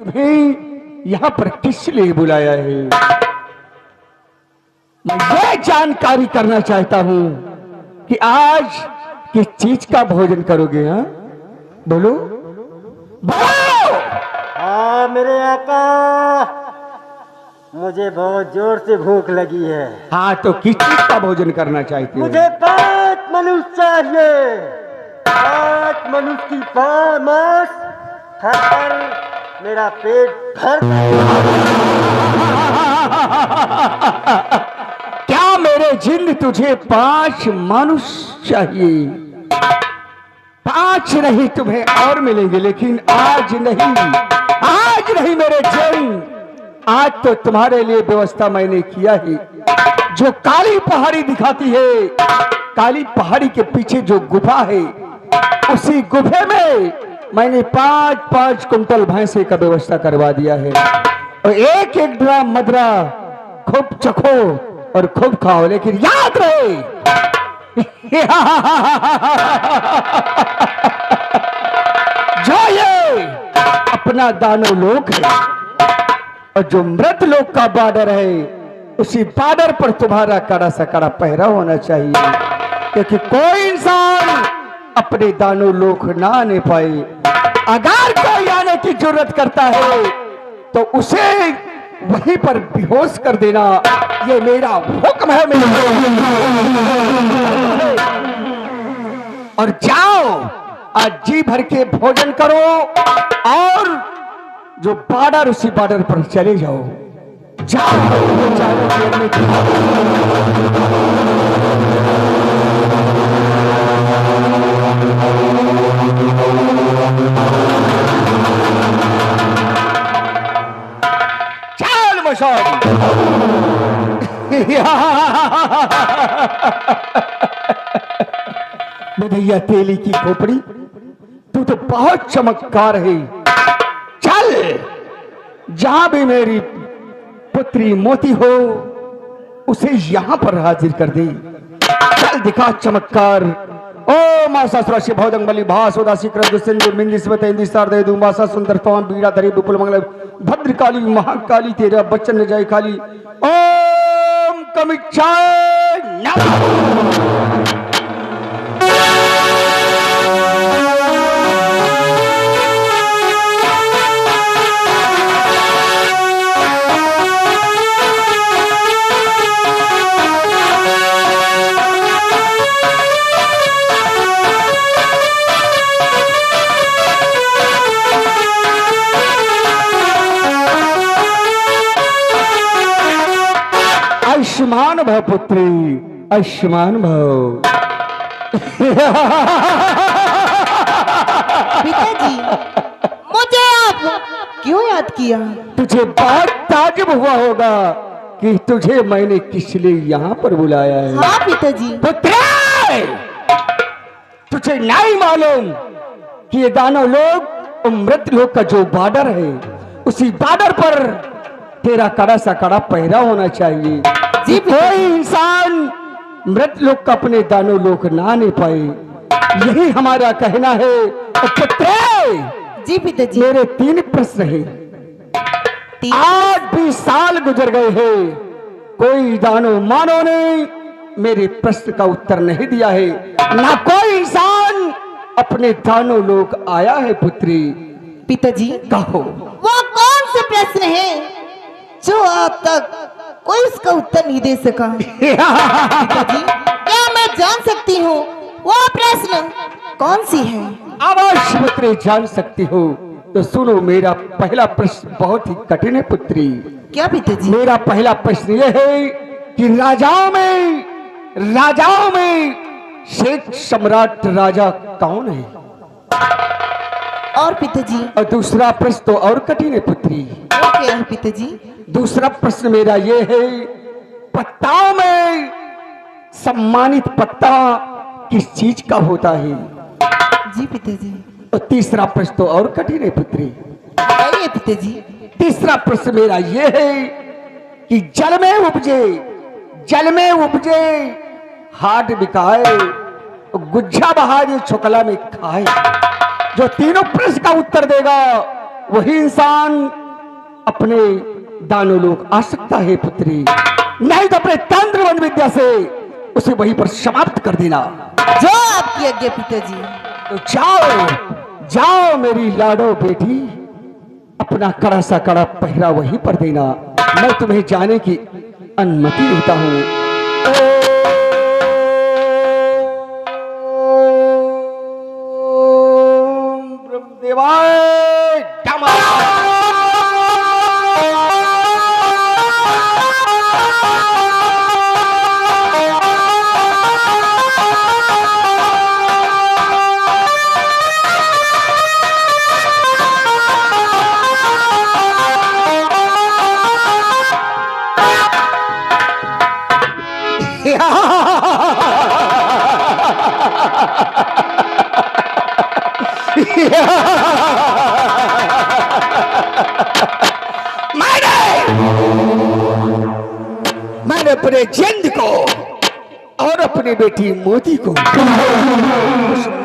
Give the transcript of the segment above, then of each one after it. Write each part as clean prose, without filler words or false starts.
तुम्हें यहाँ पर किस लिए बुलाया है? मैं ये जानकारी करना चाहता हूँ कि आज किस चीज का भोजन करोगे? हाँ बोलो बोलो। हाँ मेरे आका, मुझे बहुत जोर से भूख लगी है। हाँ तो किस चीज का भोजन करना चाहते हो? मुझे 5 मनुष्य चाहिए। 5 मनुष्य की मांस खाकर मेरा पेट भर। क्या मेरे जिंद तुझे 5 मनुष्य चाहिए? 5 नहीं तुम्हें और मिलेंगे, लेकिन आज नहीं, आज नहीं मेरे जिंद। आज तो तुम्हारे लिए व्यवस्था मैंने किया है। जो काली पहाड़ी दिखाती है, काली पहाड़ी के पीछे जो गुफा है, उसी गुफे में मैंने 5-5 कुंटल भैंसे का व्यवस्था करवा दिया है। और एक एक ड्राम मदरा खूब चखो और खूब खाओ, लेकिन याद रहे जो ये अपना दानव लोक है और जो मृत लोक का बॉर्डर है, उसी बॉर्डर पर तुम्हारा कड़ा सा कड़ा पहरा होना चाहिए, क्योंकि कोई इंसान अपने दानव लोक ना आने पाए। अगर कोई आने की जरूरत करता है तो उसे वहीं पर बेहोश कर देना, ये मेरा हुक्म है। और जाओ आज जी भर के भोजन करो और जो बॉर्डर, उसी बॉर्डर पर चले जाओ। चल मशाल। भैया तेली की खोपड़ी, तू तो बहुत चमत्कार है। चल जहां भी मेरी पुत्री मोती हो, उसे यहां पर हाजिर कर दे। चल दिखा चमत्कार। ओ मासा सुराशि भौदंग बलि भास उदासी क्रंद सिंधु मिंदी स्वते इंदी सार दे दूं मासा सुंदर तवान बीड़ा धरी विपुल मंगल भद्रकाली महाकाली तेरा बच्चन न जाए खाली। ओम कमिच्छाय नमः। आयुष्मान भव पुत्री, आयुष्मान भव। पिताजी, मुझे आप क्यों याद किया? तुझे बहुत ताज्जुब हुआ होगा कि तुझे मैंने किस लिए यहाँ पर बुलाया है। हाँ पिताजी। पुत्री, तुझे नहीं मालूम कि ये दानव लोग, मृत लोग का जो बॉर्डर है, उसी बॉर्डर पर तेरा कड़ा सा कड़ा पहरा होना चाहिए। जी कोई इंसान मृत लोक का अपने दानव लोक ना आने पाए, यही हमारा कहना है। जी पिताजी। मेरे 3 प्रश्न हैं। 20 साल गुजर गए हैं, कोई दानव मानव ने मेरे प्रश्न का उत्तर नहीं दिया है, ना कोई इंसान अपने दानव लोक आया है। पुत्री पिताजी, कहो वो कौन से प्रश्न है जो अब तक कोई उसका उत्तर नहीं दे सका? पिताजी, क्या मैं जान सकती हूँ वो प्रश्न कौन सी है? अवश्य पुत्री जान सकती हो। तो सुनो, मेरा पहला प्रश्न बहुत ही कठिन है पुत्री। क्या पिताजी? मेरा पहला प्रश्न यह है कि राजाओं में शेख सम्राट राजा कौन है? और पिताजी? और दूसरा प्रश्न तो और कठिन है पुत्री। वो क्या है पिताजी? दूसरा प्रश्न मेरा यह है, पत्ताओं में सम्मानित पत्ता किस चीज का होता है? जी पिताजी। और तीसरा प्रश्न तो और कठिन है पुत्री। बताइए पिताजी। तीसरा प्रश्न मेरा यह है कि जल में उपजे हाट बिकाए, गुज्जा बहार छोकला में खाए। जो तीनों प्रश्न का उत्तर देगा वही इंसान अपने दानव लोग आ सकता है पुत्री, नहीं तो अपने तंत्र वन विद्या से उसे वहीं पर समाप्त कर देना। जो आपकी आज्ञा पिताजी। तो जाओ जाओ मेरी लाडो बेटी, अपना कड़ा सा कड़ा पहरा वहीं पर देना, मैं तुम्हें जाने की अनुमति देता हूं। ओम ब्रह्मदेवाय नमः। मैंने अपने जिंद को और अपनी बेटी मोती को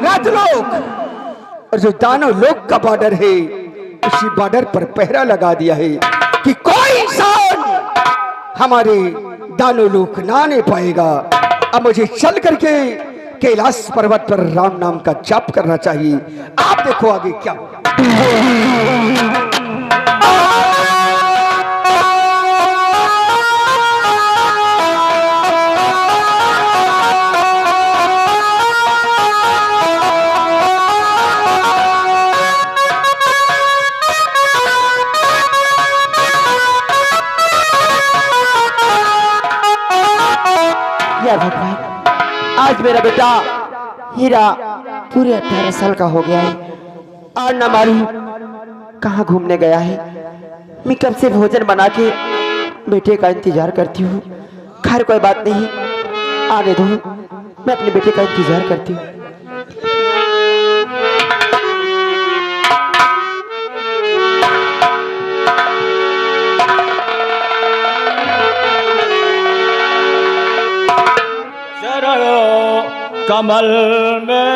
नाथ लोक और जो दानव लोक का बॉर्डर है उसी बॉर्डर पर पहरा लगा दिया है कि कोई इंसान हमारे दानव लोक ना आने पाएगा। अब मुझे चल करके कैलाश पर्वत पर राम नाम का जाप करना चाहिए। आप देखो आगे क्या भगवान, आज मेरा बेटा हीरा पूरे 18 साल का हो गया है और न मालूम कहाँ घूमने गया है। मैं कब से भोजन बना के बेटे का इंतजार करती हूँ। खैर कोई बात नहीं, आने दो, मैं अपने बेटे का इंतजार करती हूँ। कमल में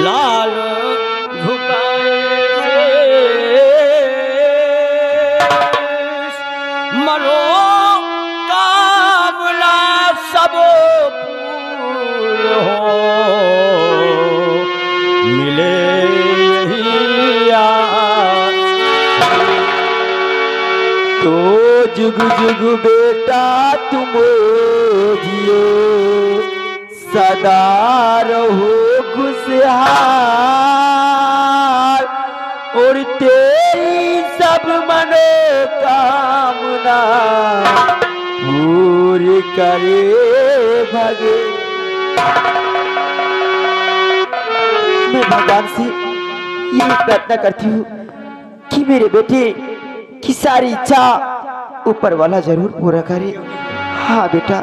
लाल झुकाए मनो कामना सब पूर्ण हो, मिले तो जुग जुग बेटा तुम जियो, सदा रहो खुशहाल और तेरी सब मनोकामना पूरी करे भगे। मैं भगवान से यही प्रार्थना करती हूँ कि मेरे बेटे की सारी इच्छा ऊपर वाला जरूर पूरा करे। हाँ बेटा,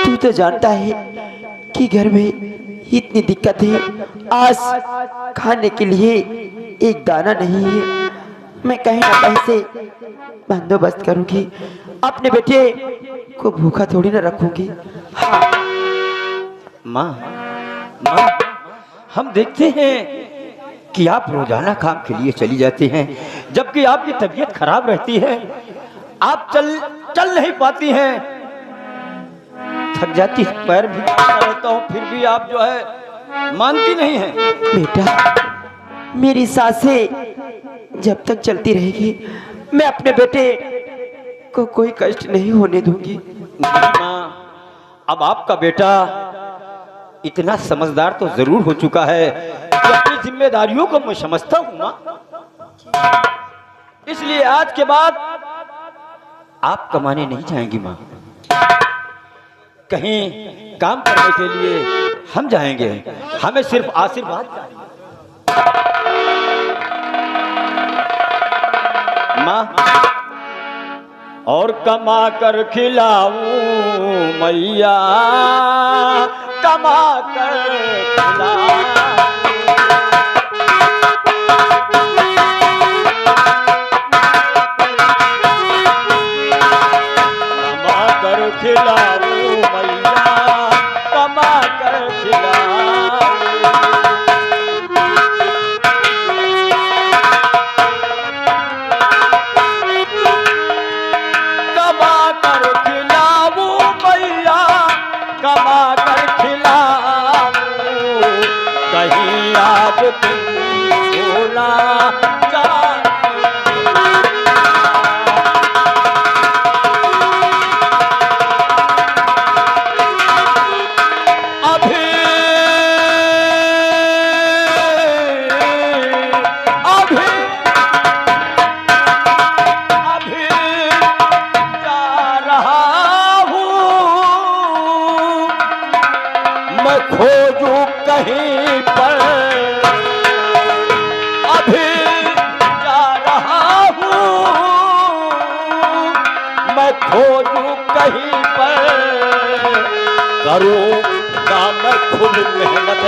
तू तो जानता है कि घर में इतनी दिक्कत है, आज खाने के लिए एक दाना नहीं है। मैं कहीं ना कहीं से बंदोबस्त करूंगी, अपने बेटे को भूखा थोड़ी ना रखूंगी। हाँ माँ, माँ, हम देखते हैं कि आप रोजाना काम के लिए चली जाती हैं, जबकि आपकी तबीयत खराब रहती है, आप चल नहीं पाती हैं, थक जाती है, पैर भी रहता हूँ, फिर भी आप जो है मानती नहीं हैं। बेटा, मेरी सांसें जब तक चलती रहेगी मैं अपने बेटे को कोई कष्ट नहीं होने दूंगी। माँ, अब आपका बेटा इतना समझदार तो जरूर हो चुका है कि अपनी जिम्मेदारियों को मैं समझता हूँ माँ, इसलिए आज के बाद आप कमाने नहीं जाएंगी माँ, कहीं काम करने के लिए हम जाएंगे, हमें सिर्फ आशीर्वाद चाहिए। माँ, और कमा कर खिलाऊं मैया, कमा कर खिलाऊं, कमा कर खिलाऊं मैया, कमा कर खिलाऊं। आज तुम भूला खोजू कहीं पर अभी जा रहा हूँ मैं खोजू कहीं पर करूँगा मैं खुद मेहनत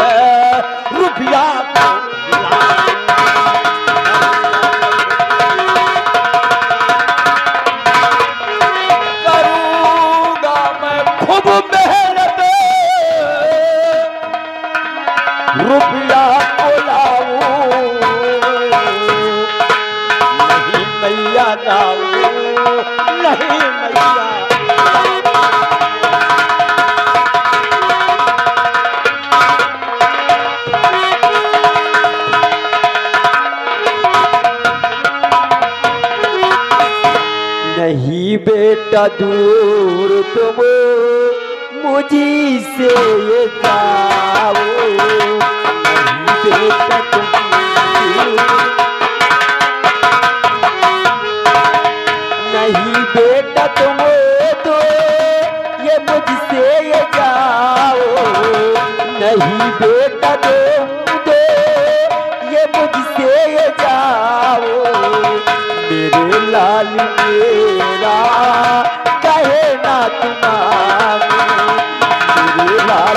रुपया करूँगा मैं खुद मेहनत रुपया को लाऊं नहीं मैया लाऊं नहीं मैया नहीं बेटा दूर तुम मुझी से ये जाओ बेटा तुम नहीं बेटा तुम तो ये मुझसे ये जाओ नहीं बेटा तुम तो ये मुझसे ये जाओ मेरे लाल मेरा कहे ना तुम्हारे मेरे लाल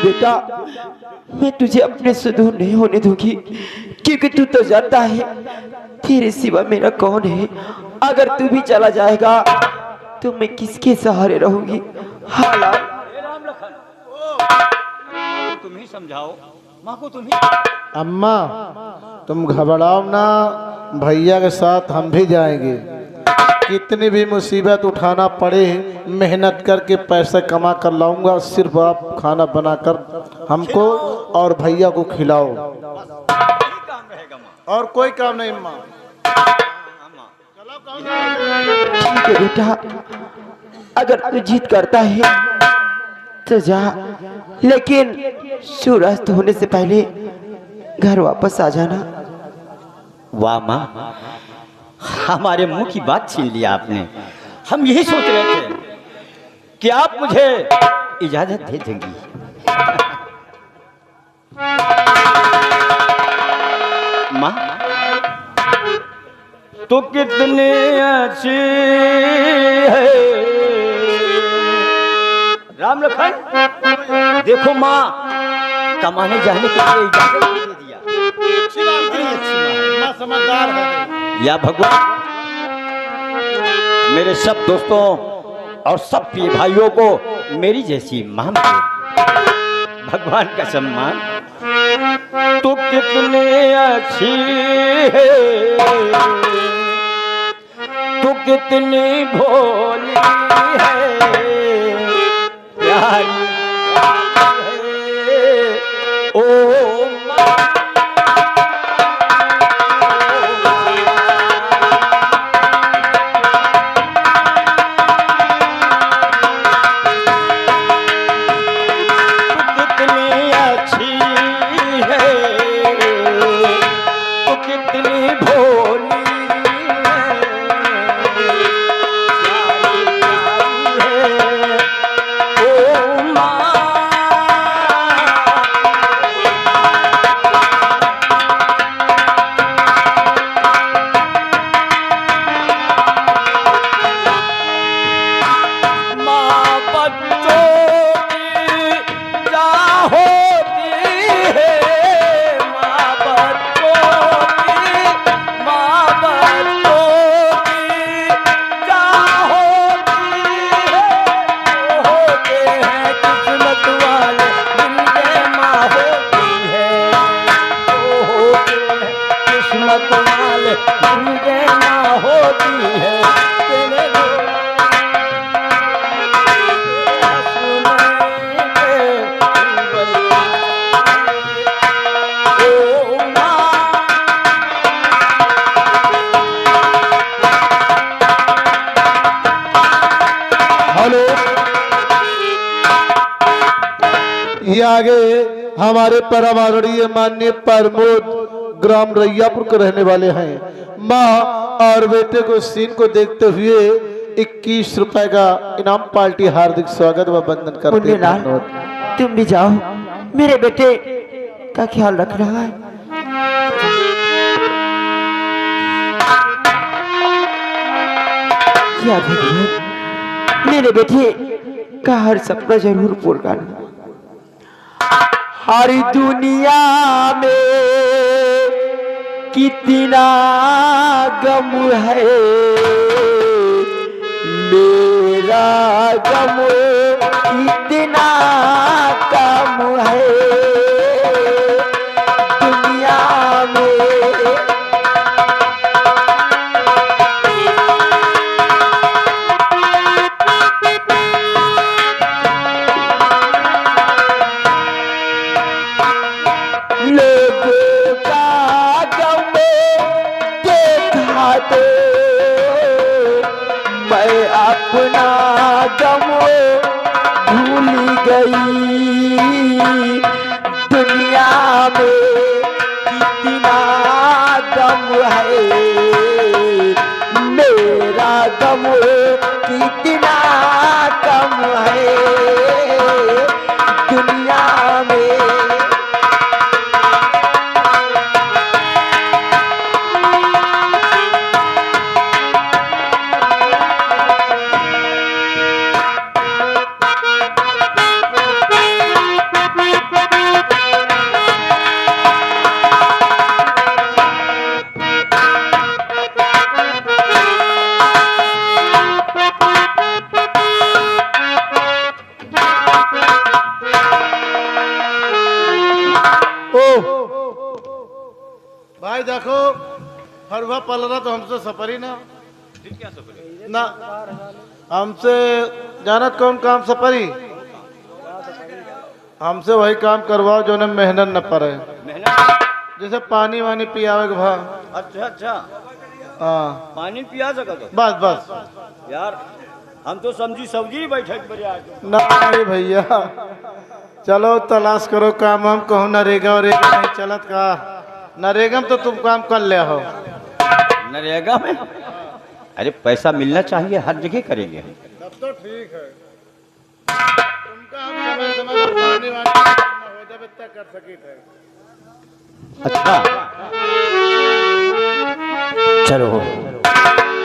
बेटा मैं तुझे अपने से दूर नहीं होने दूंगी क्योंकि तू तो जानता है तेरे सिवा मेरा कौन है। अगर तू भी चला जाएगा तो मैं किसके सहारे रहूंगी। हालात तुम ही समझाओ माँ को तुम ही। अम्मा तुम घबराओ ना, भैया के साथ हम भी जाएंगे। कितनी भी मुसीबत उठाना पड़े मेहनत करके पैसे कमा कर लाऊंगा। सिर्फ आप खाना बनाकर हमको और भैया को खिलाओ, और कोई काम नहीं अम्मा। ठीक है बेटा, अगर तू जिद करता है तो जा, लेकिन सूर्यास्त होने से पहले घर वापस आ जाना। वाह माँ, हमारे मुंह की बात छीन लिया आपने। हम यही सोच रहे थे कि आप मुझे इजाजत दे देंगी। माँ तो कितनी अच्छी है राम लखन। देखो माँ, कमाने जाने के लिए इजाजत दे दिया। अच्छी माँ समझदार है। या भगवान मेरे सब दोस्तों और सब प्रिय भाइयों को मेरी जैसी मां मिले। भगवान का सम्मान। तो कितनी अच्छी है, तो कितनी भोली है, प्यारी है ओ मां। किस्मत वाले होती ये आगे हमारे परम आदरणीय माननीय प्रमोद ग्राम रैयापुर के रहने वाले हैं। माँ और बेटे को सीन को देखते हुए 21 रुपए का इनाम पार्टी हार्दिक स्वागत व वंदन करते पुण्यलाल, हैं। तुम भी जाओ, मेरे बेटे का ख्याल रख रहा है। याद रखिए, मेरे बेटे का हर सपना जरूर पूरा करना। हर दुनिया में कितना गम है, मेरा गम कितना कम है दुनिया में। लोगों का गम देखा तो मैं अपना गम भूल गई। दुनिया में कितना गम है, मेरा गम कितना कम है दुनिया में। भाई देखो हरवा पलरा तो हमसे सफरी ना ना हमसे जानत कौन काम सफरी, हमसे वही काम करवाओ जो ने मेहनत न पड़े। जैसे पानी वानी पियावे के भा। अच्छा अच्छा, हाँ पानी पिया सका तो बस बस यार, हम तो समझी सब्जी बैठे बड़े आज। नहीं भैया, चलो तलाश करो काम, हम कहूँ नरेगा और नहीं चलत का। नरेगा में तो तुम काम कर ले हो। नरेगा में अरे पैसा मिलना चाहिए, हर जगह करेंगे। तब तो ठीक है, तुमका हम समय समय पर पानी वानी हो जाए तक कर सकी थे। अच्छा चलो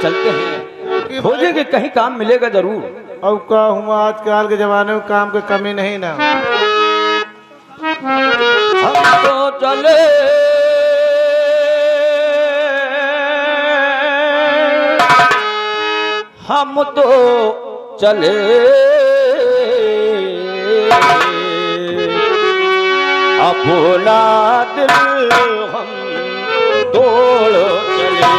चलते हैं, खोजेंगे कहीं काम मिलेगा जरूर। अब का हुआ आजकल के जमाने में काम की कमी नहीं ना। हम तो चले हम तो चले अपना दिल हम तोड़ चले।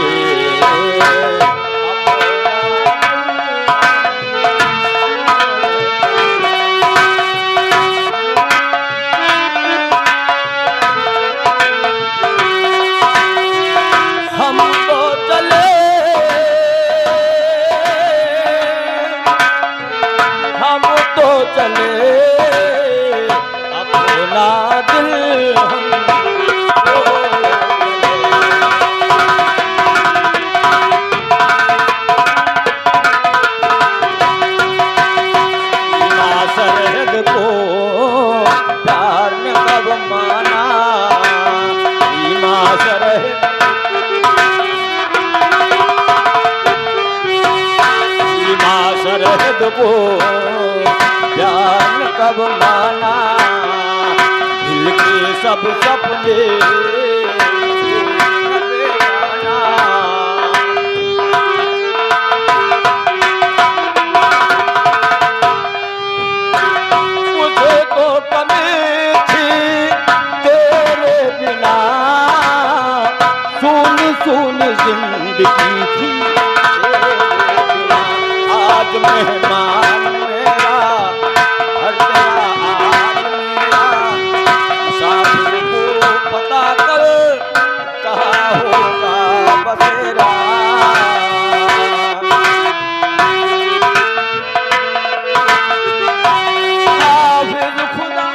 हम तो चले हम तो चले अपना दिल हम सरहद को प्यार ने कब माना, सीमा सरहद सरहद को प्यार कब माना, दिल के सब सपने मुझे तो कमी थी तेरे बिना, सुन सुन जिंदगी थी आज मेहमान मेरा, हर तेरा आज मेरा, मुसाफिर को पता कर कहाँ होगा बसेरा। हाफिज खुदा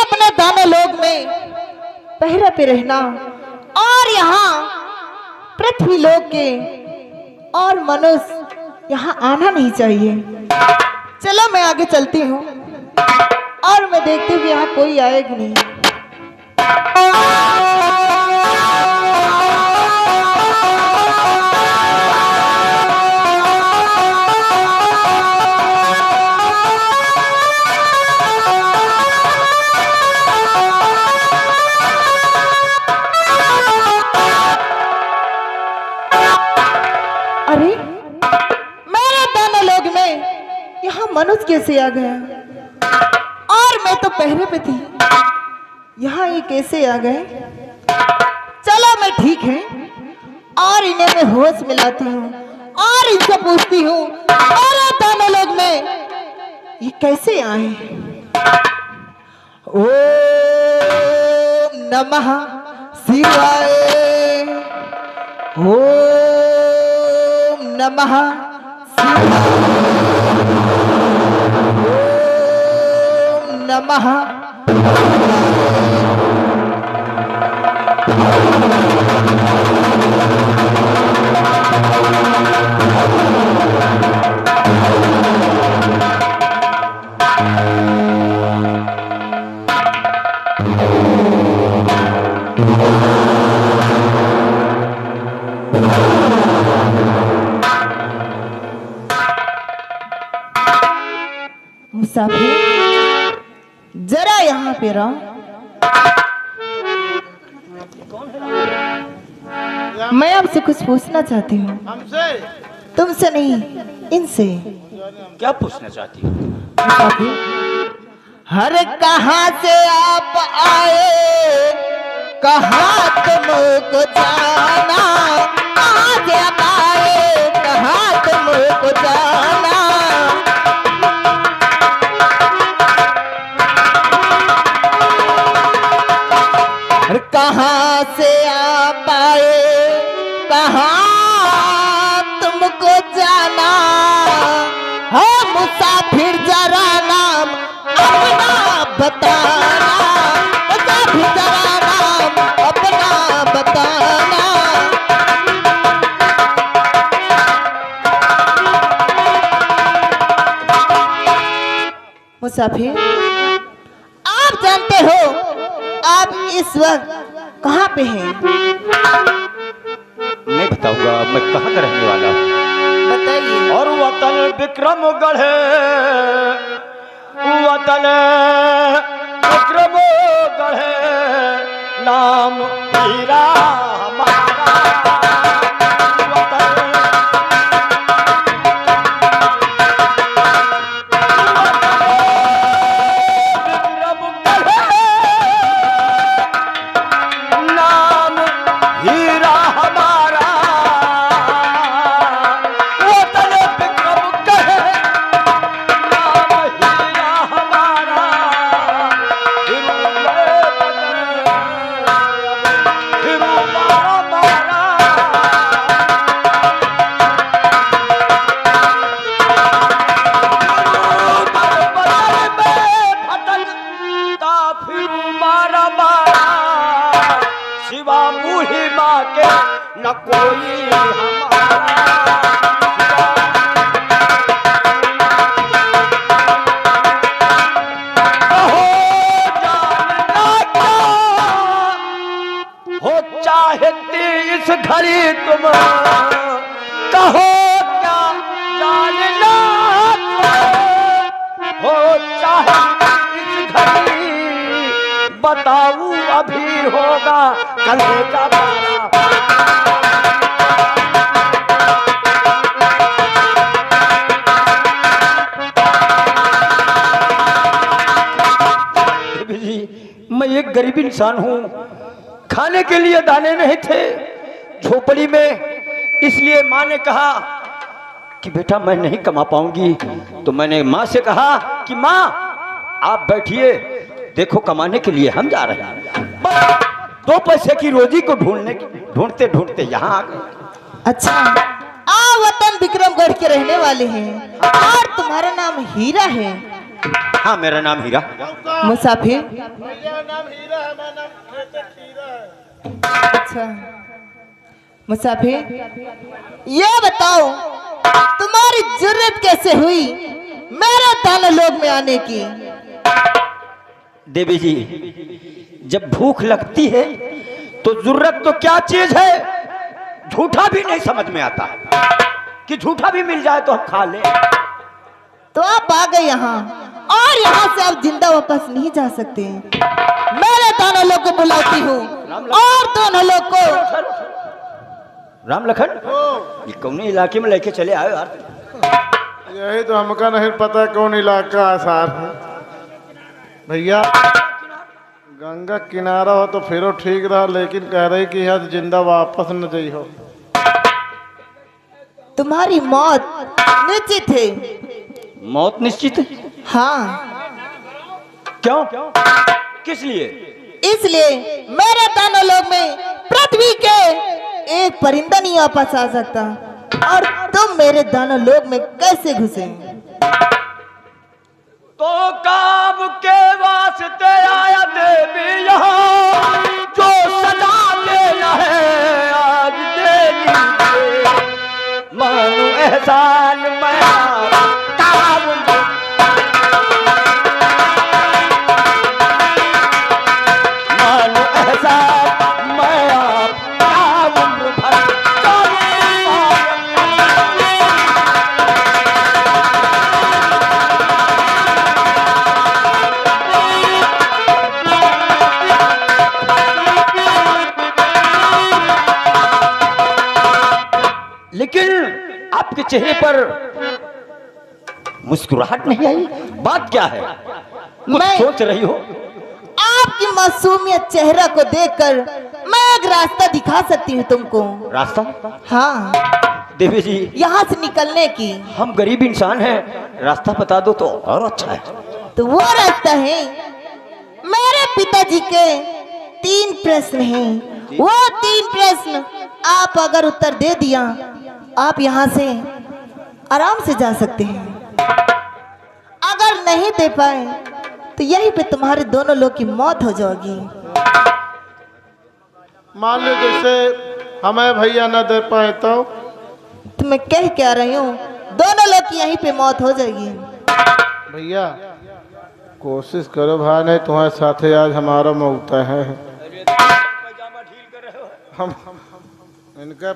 अपने दाने लोग में पहरा पे रहना और यहाँ पृथ्वी लोक के और मनुष्य यहाँ आना नहीं चाहिए। चलो मैं आगे चलती हूँ और मैं देखती हूँ यहाँ कोई आएगा नहीं। अरे मेरे दाना लोग में यहाँ मनुष्य कैसे आ गया? और मैं तो पहरे पे थी, यहाँ ये कैसे आ गए? चलो मैं ठीक है और इन्हें मैं होश मिलाती हूँ और इनसे पूछती हूँ मेरे दाना लोग में ये कैसे आए? ओम नमः शिवाय, ओम नमः शिवाय, ओम नमः मुसाफिर, जरा यहाँ पे रहो। मैं आपसे कुछ पूछना चाहती हूँ। हमसे? तुमसे नहीं, इनसे। क्या पूछना चाहती हो? मुसाफिर, हर कहाँ से आप आए, कहाँ तुमको जाना, कहाँ से आप आए, कहाँ तुमको जाना? कहाँ से आप आए, कहाँ तुमको जाना है? मुसाफिर जरा नाम अपना बताना, मुसाफिर जरा नाम अपना बताना। मुसाफिर, आप जानते हो आप इस वक्त कहाँ पे हैं? मैं बताऊंगा मैं कहाँ का रहने वाला हूँ। बताइए। और वतन विक्रमगढ़ है, वतन विक्रमगढ़ है, नाम हीरा हमारा। वतन विक्रमगढ़ है, नाम हीरा हमारा। वतन विक्रमगढ़ है, नाम हीरा हमारा। हिरू मारा मारा, मारा मारा, शिवा मुही माँ के न कोई हमारा। कहो जानना क्या हो चाहती इस घड़ी तुम, कहो क्या जानना हो चाहती इस घड़ी, बताऊं अभी होगा कल का पारा। देवी जी, मैं एक गरीब इंसान हूँ, खाने के लिए दाने नहीं थे झोपड़ी में, इसलिए माँ ने कहा कि बेटा मैं नहीं कमा पाऊंगी। तो मैंने माँ से कहा कि माँ आप बैठिए, देखो कमाने के लिए हम जा रहे हैं। बस 2 पैसे की रोजी को ढूंढते ढूंढते यहाँ आ गए। अच्छा, आ वतन विक्रमगढ़ के रहने वाले हैं और तुम्हारा नाम हीरा है। हाँ, मेरा नाम हीरा। मुसाफिर। भैया नाम हीरा है, मेरा नाम खेते खीरा है। अच्छा मुसाफिर, ये बताओ तुम्हारी जरूरत कैसे हुई मेरे दाना लोग में आने की? देवी जी, जब भूख लगती है तो जरूरत तो क्या चीज है, झूठा भी नहीं समझ में आता कि झूठा भी मिल जाए तो हम खा ले। तो आप आ गए यहाँ, और यहाँ से आप जिंदा वापस नहीं जा सकते। मेरे दोनों लोग को बुलाती हूँ, और दोनों लोग को। राम लखन, ये कौन इलाके में लेके चले आए यार? यही तो हमका नहीं पता कौन इलाका आसार है भैया। गंगा किनारा हो तो फिर ठीक रहा, लेकिन कह रही कि यहाँ जिंदा वापस न जाइ हो। तुम्हारी मौत निश्चित है। मौत निश्चित है? हाँ। क्यों? किस लिए? इसलिए मेरे दोनों लोग में पृथ्वी के एक परिंदा नहीं वापस आ सकता, और तुम मेरे दोनों लोग में कैसे घुसे? तो काम के वास्ते आया देवी यहाँ, जो सजा देना है आज दे लीजिए। मानो एहसान मैं काम, मानो एहसान मैं आपका उम्र भर लेकिन आपके चेहरे पर मुस्कुराहट नहीं आई, बात क्या है? कुछ मैं- सोच रही हो? आपकी मासूमियत चेहरा को देखकर मैं एक रास्ता दिखा सकती हूँ तुमको। रास्ता? हाँ, देवी जी, यहाँ से निकलने की। हम गरीब इंसान हैं, रास्ता बता दो तो और अच्छा है। तो वो रास्ता है, मेरे पिताजी के 3 प्रश्न हैं। वो 3 प्रश्न आप अगर उत्तर दे दिया, आप यहाँ से आराम से जा सकते हैं। अगर नहीं दे पाए तो यहीं पे तुम्हारे दोनों लोग की मौत हो जाएगी। मान लो जैसे हमें भैया न दे पाए तो मैं कह क्या रही हूँ, दोनों लोग की यहीं पे मौत हो जाएगी। भैया कोशिश करो भाई, नहीं तुम्हारे साथ आज हमारा मौता है। हम इनका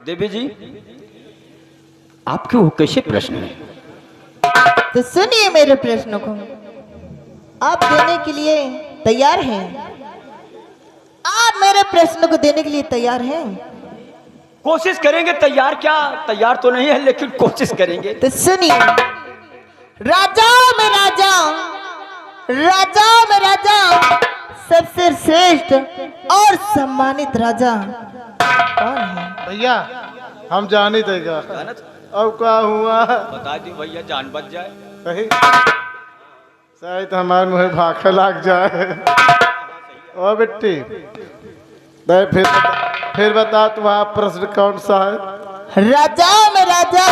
देवी जी, आपके वो कैसे प्रश्न है? तो सुनिए मेरे प्रश्न को, आप देने के लिए तैयार हैं? आप मेरे प्रश्न को देने के लिए तैयार हैं? कोशिश करेंगे। तैयार क्या, तैयार तो नहीं है, लेकिन कोशिश करेंगे। तो सुनिए, राजाओं में राजा, राजाओं में राजा, सबसे श्रेष्ठ और सम्मानित राजा कौन है? भैया हम जान ही देगा। अब क्या हुआ? बता दी भैया, जान बच जाए। सही शायद हमारे मुँह भाखा लग जाए। ओ बेटी, फिर बता तुम्हारा प्रश्न कौन सा है? राजाओं में राजा,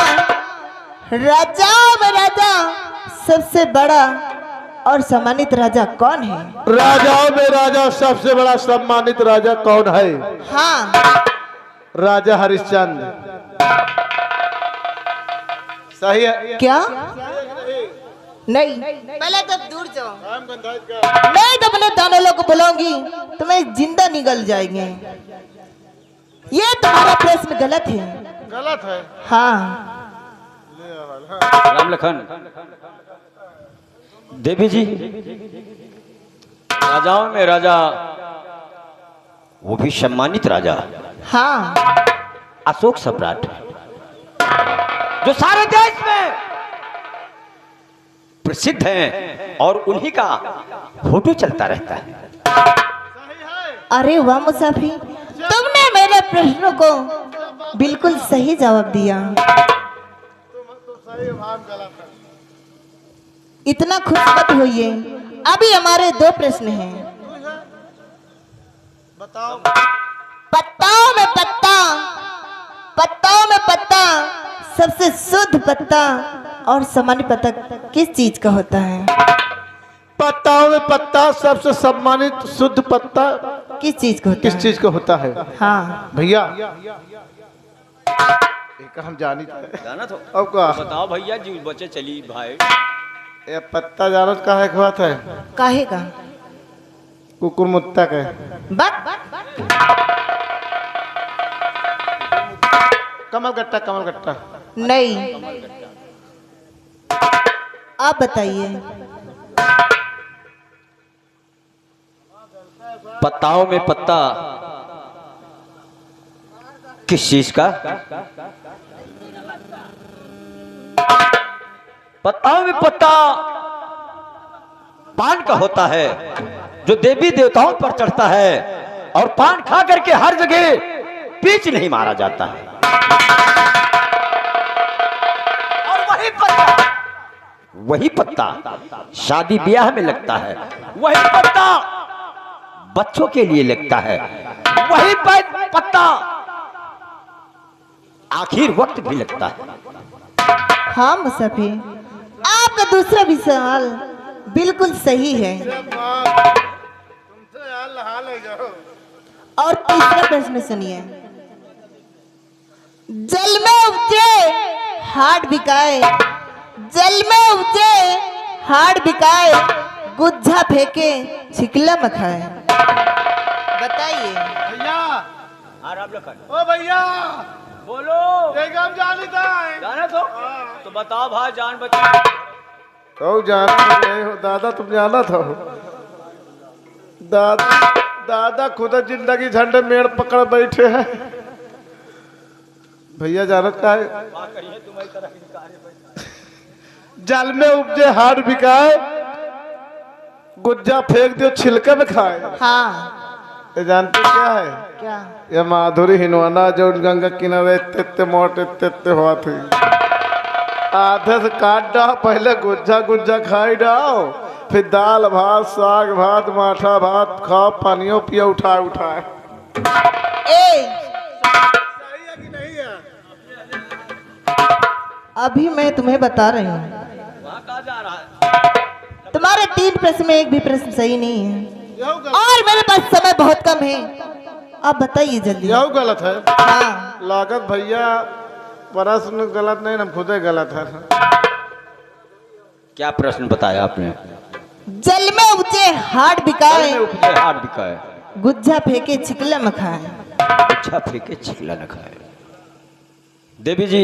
राजाओं में राजा, सबसे बड़ा और सम्मानित राजा कौन है? राजाओं में राजा, सबसे बड़ा सम्मानित राजा कौन है? हाँ। राजा हरिश्चंद्र। सही है क्या? नहीं, पहले तो दूर जाओ। मैं तो अपने दानों लोग को बुलाऊंगी, तुम्हें जिंदा निगल जाएंगे। ये तुम्हारा प्रश्न गलत है। गलत है? हाँ। राम लखन, देवी जी, राजाओं में राजा, वो भी सम्मानित राजा, हाँ। अशोक सम्राट, जो सारे देश में प्रसिद्ध हैं और उन्हीं का फोटो चलता रहता है। अरे वाह मुसाफिर, तुमने मेरे प्रश्नों को बिल्कुल सही जवाब दिया। इतना खुश मत होइए, अभी हमारे 2 प्रश्न हैं। बताओ। पत्ताओं में पत्ता, पत्ताओं में पत्ता, सबसे शुद्ध पत्ता और सामान्य पत्ता किस चीज का होता है? पत्ताओं में पत्ता सबसे सम्मानित शुद्ध पत्ता किस चीज का होता किस है? चीज का होता है? हाँ, भैया एक हम जानी जाना तो अब का बताओ भैया जी बच्चे चली भाई। ये पत्ता जानत का है बात है काहे का? कुकुर मुत्ता का बक कमल गट्टा नहीं, आप बताइए। पत्ताओं में पत्ता किस चीज का? पत्ताओं में पत्ता पान का होता है जो देवी देवताओं पर चढ़ता है और पान खा करके हर जगह पीच नहीं मारा जाता है। और वही पत्ता शादी ब्याह में लगता है, वही पत्ता बच्चों के लिए लगता है, वही पत्ता आखिर वक्त भी लगता है। हाँ मुसाफिर, आपका दूसरा भी सवाल बिल्कुल सही है। और तीसरा प्रश्न सुनिए। जल में उपजे हाट बिकाए, जल में उपजे हाट बिकाए, गुज्जा फेंके छिकला में खाए। बताइए। भैया ओ भैया बोलो हम जानी था जाना तो बताओ भाई जान बचा। तो जाना नहीं हो दादा, तुम जाना था दादा खुद जिंदगी झंडे मेड़ पकड़ बैठे हैं। भैया जानत का है जल में उपजे हाट बिकाए, गुज्जा फेंक दियो छिलके में खाए। हाँ, ये जानते क्या है? क्या? ये माधुरी हिनवाना जो गंगा किनारे इतने मोटे इतने हुआ थी, आधे से काट डाओ, पहले गुज्जा खाई डाओ, फिर दाल भात साग भात माठा भात खाओ, पानियों पियो उठाए। अभी मैं तुम्हें बता रही हूँ, तुम्हारे 3 प्रश्न में एक भी प्रश्न सही नहीं है और मेरे पास समय बहुत कम है। आप बताइए जल्दी। यह गलत है। हाँ, लागत भैया प्रश्न गलत नहीं, हम खुद ही गलत है। क्या प्रश्न बताया आपने? जल में उपजे हाट बिकाए, हाथ बिकाए, गुज्जा फेंके छिकला में खाए। अच्छा फेंके छिकला न खाए। देवी जी,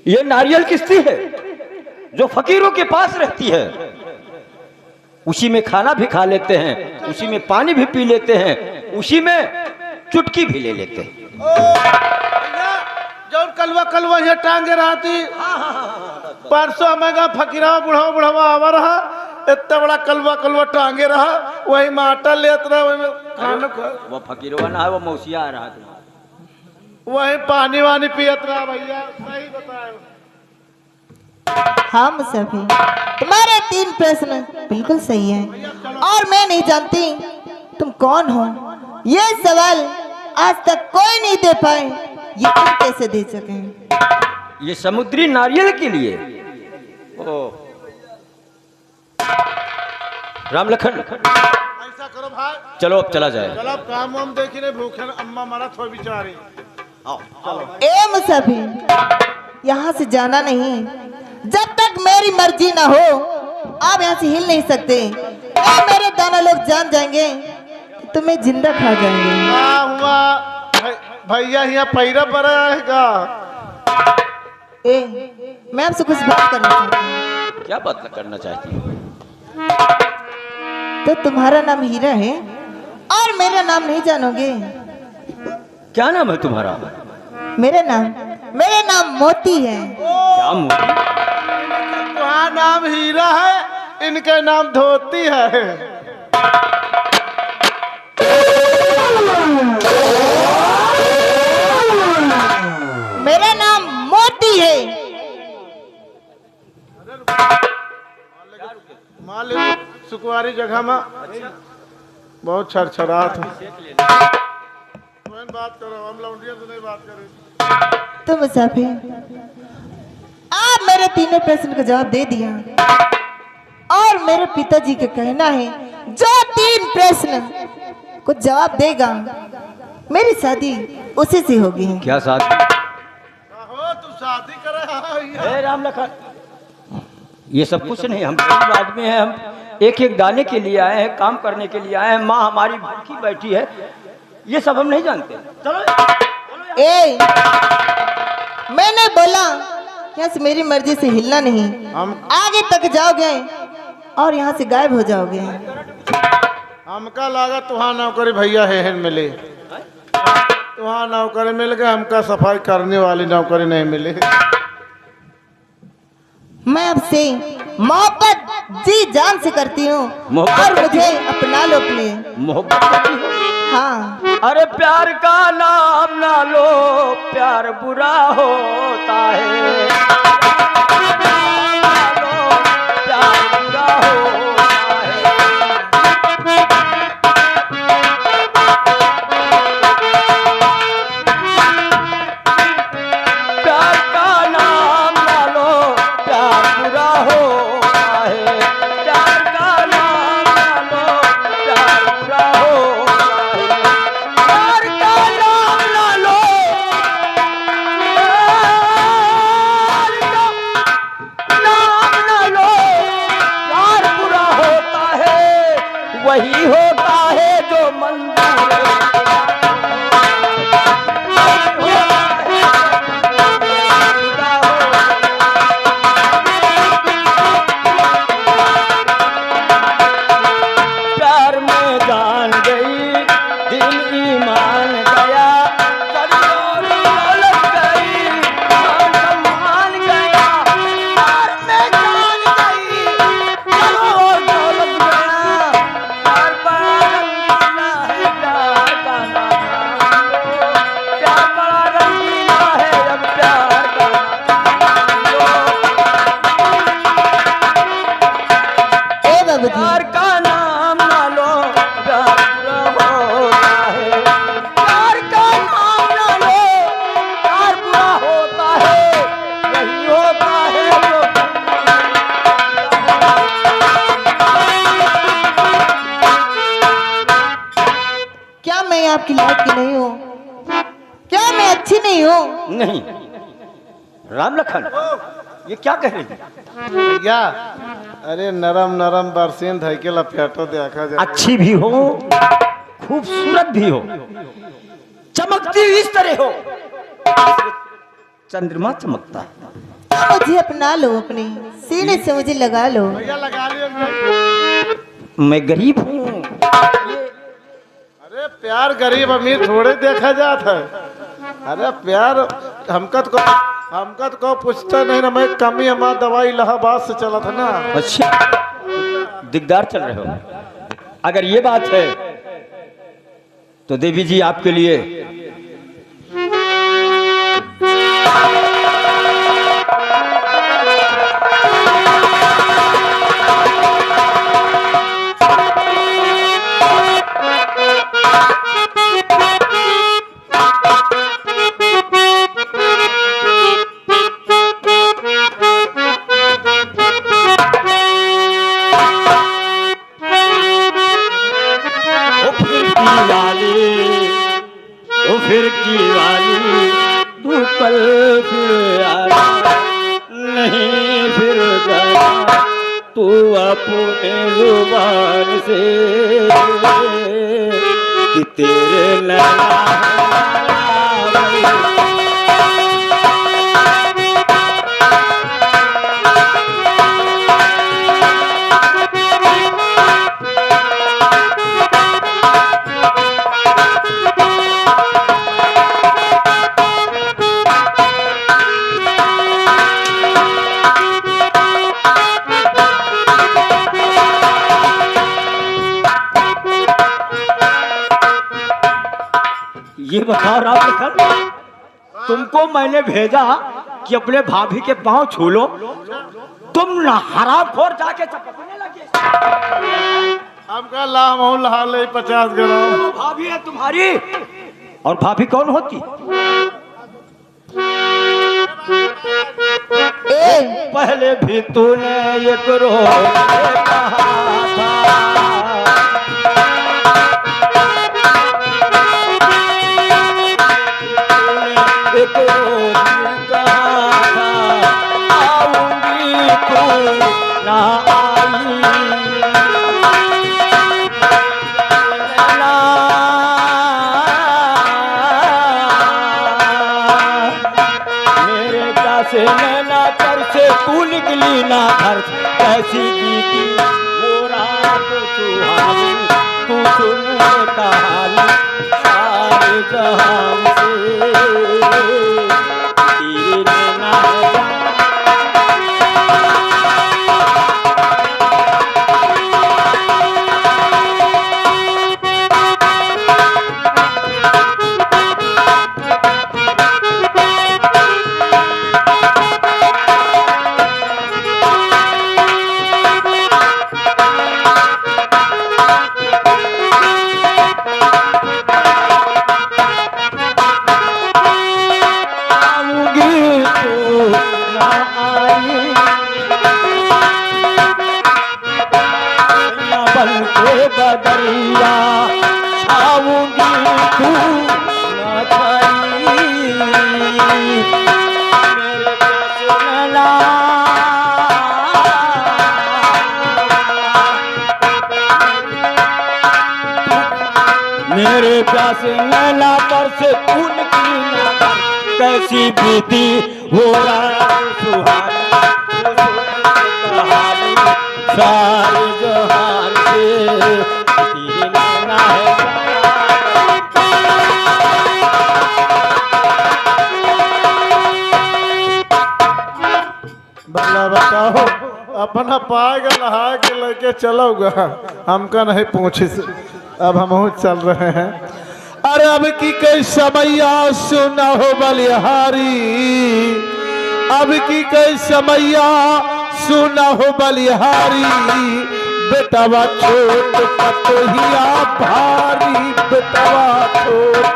ये नारियल किस्ती है जो फकीरों के पास रहती है, उसी में खाना भी खा लेते हैं, उसी में पानी भी पी लेते हैं, उसी में चुटकी भी ले लेते हैं। जो कलवा ये टांगे रहती परसों हमें फकीरा बुढ़ावा आवा रहा, इतना बड़ा कलवा टांगे रहा, वही माटा लेत रहा, वही खाना वो फकीरवा ना है, वो मौसिया आ रहा था, वही पानी वानी पियत रहा। भैया सही बताए। हाँ मुसाफिर, तुम्हारे 3 प्रश्न बिल्कुल सही हैं और मैं नहीं जानती तुम कौन हो। ये सवाल आज तक कोई नहीं दे पाए, ये तुम कैसे दे सके? ये समुद्री नारियल के लिए। ओ राम लखन, ऐसा करो भाई, चलो अब चला जाए। चलो काम वाम देखी नहीं, भूखे अम्मा मारा थोड़ी बिचारी। ए मुसाफिर, यहाँ से जाना नहीं, जब तक मेरी मर्जी ना हो आप यहाँ से हिल नहीं सकते। मेरे दोनों लोग जान जाएंगे कि तुम्हें जिंदा खा जाएंगे। भैया यहाँ पैरा पर आएगा। मैं आपसे कुछ बात करना चाहती हूँ। क्या बात करना चाहती हूँ? तो तुम्हारा नाम हीरा है और मेरा नाम नहीं जानोगे? क्या नाम है तुम्हारा? मेरा नाम मोती है। क्या मोती? तुम्हारा नाम हीरा है, इनका नाम धोती है। मेरा नाम मोती है। मान लो सुकुमारी जगह में बहुत छरछराहट है। बात करो, हम लौंडिया से नहीं बात करें। तो मुसाफिर, आप आप मेरे तीनों प्रश्न का जवाब दे दिया और मेरे पिताजी का कहना है जो 3 प्रश्न को जवाब देगा मेरी शादी उसी से होगी। क्या साथ? हो तू शादी करे ए राम लखन, ये सब कुछ नहीं, हम गरीब आदमी हैं, हम एक एक दाने के लिए आए हैं, काम करने के लिए आए हैं, माँ हमारी भूखी बैठी है, ये सब हम नहीं जानते। चलो ए मैंने बोला यहाँ से मेरी मर्जी से हिलना नहीं, हम आगे तक जाओगे और यहाँ से गायब हो जाओगे। हमका लगा तुहां नौकरी भैया है मिले, तुहां नौकरी मिल गए, हमका सफाई करने वाली नौकरी नहीं मिली। मैं आपसे मोहब्बत जी जान से करती हूँ मोहब्बत और करती मुझे अपना लो अपने। मोहब्बत करती हो? हाँ अरे प्यार का नाम ना लो, प्यार बुरा होता है। प्यार बुरा होता है। प्यार का नाम ना लो, प्यार बुरा होता है। प्यार का नाम ना लो, प्यार बुरा होता है। प्यार का नाम ना लो, प्यार का नाम ना लो, प्यार बुरा होता है। वही होता है जो मंजूर है। प्यार में जान गई, दिल ईमान गया, करोड़ दौलत गई, मान सम्मान गया। प्यार में जान गई, करोड़ दौलत गया। प्यार बड़ा रंगीला है, प्यार का नाम लो। प्यार बड़ा रंगीला है, अब प्यार का नाम लो। ए बाबूजी प्यार का नाम ना लो, प्यार बुरा होता है। प्यार का नाम ना लो, प्यार बुरा होता है। यही होता है जो क्या मैं आपकी लायक की नहीं हूँ? क्या मैं अच्छी नहीं हूँ? नहीं। राम लखन, ये क्या कह रही है? भैया अरे नरम नरम बरसीन धैके लपेटो देखा जाए। अच्छी भी हो, खूबसूरत भी हो, चमकती हुई इस तरह हो, चंद्रमा चमकता है। मुझे अपना लो, अपने सीने से मुझे लगा लो। भैया लगा लियो। मैं गरीब हूँ। अरे प्यार गरीब अमीर थोड़े देखा जाता है। अरे प्यार हमका तो को पूछता नहीं ना, मैं कमी हमारा दवाई इलाहाबाद से चला था ना। अच्छा, दिगदार चल रहे हो। अगर ये बात है तो देवी जी आपके लिए फिर की वाली तू कल फिर आना नहीं फिर जाना तू अपने जुबान से कि तेरे नैना ये बताओ राम लखन, तुमको मैंने भेजा कि अपने भाभी के पांव छू लो, तुम ना हरामखोर जाके चपकने लगे। हमका लहा ले 50 ग्राम। वो भाभी है तुम्हारी, और भाभी कौन होती? पहले भी तूने एक रोज कहा था, एक रोज कहा था आऊंगी तू ना आई, मेरे प्यासे नैना कर से तू निकली ना घर, कैसी बीती वो रात सुहानी, तू सुन कहानी सारे जहां से, तेरे नैना बदरिया छाऊंगी तू न छाई, मेरे प्यासे नैना, मेरे प्यासे नैना पर से तू निकली ना घर, कैसी बीती वो रात सुहानी, कहानी सारे जहान से, तेरे नैना है बल्ला बताओ अपना पाएगा नहा के लेके चलोगा, हमका नहीं पूछी से। अब हम चल रहे हैं। अरे अब की कई समैया सुना हो बलिहारी, अब की कई समैया सुना हो बलिहारी, बेटवा छोट पतोहिया भारी, बेटवा छोट।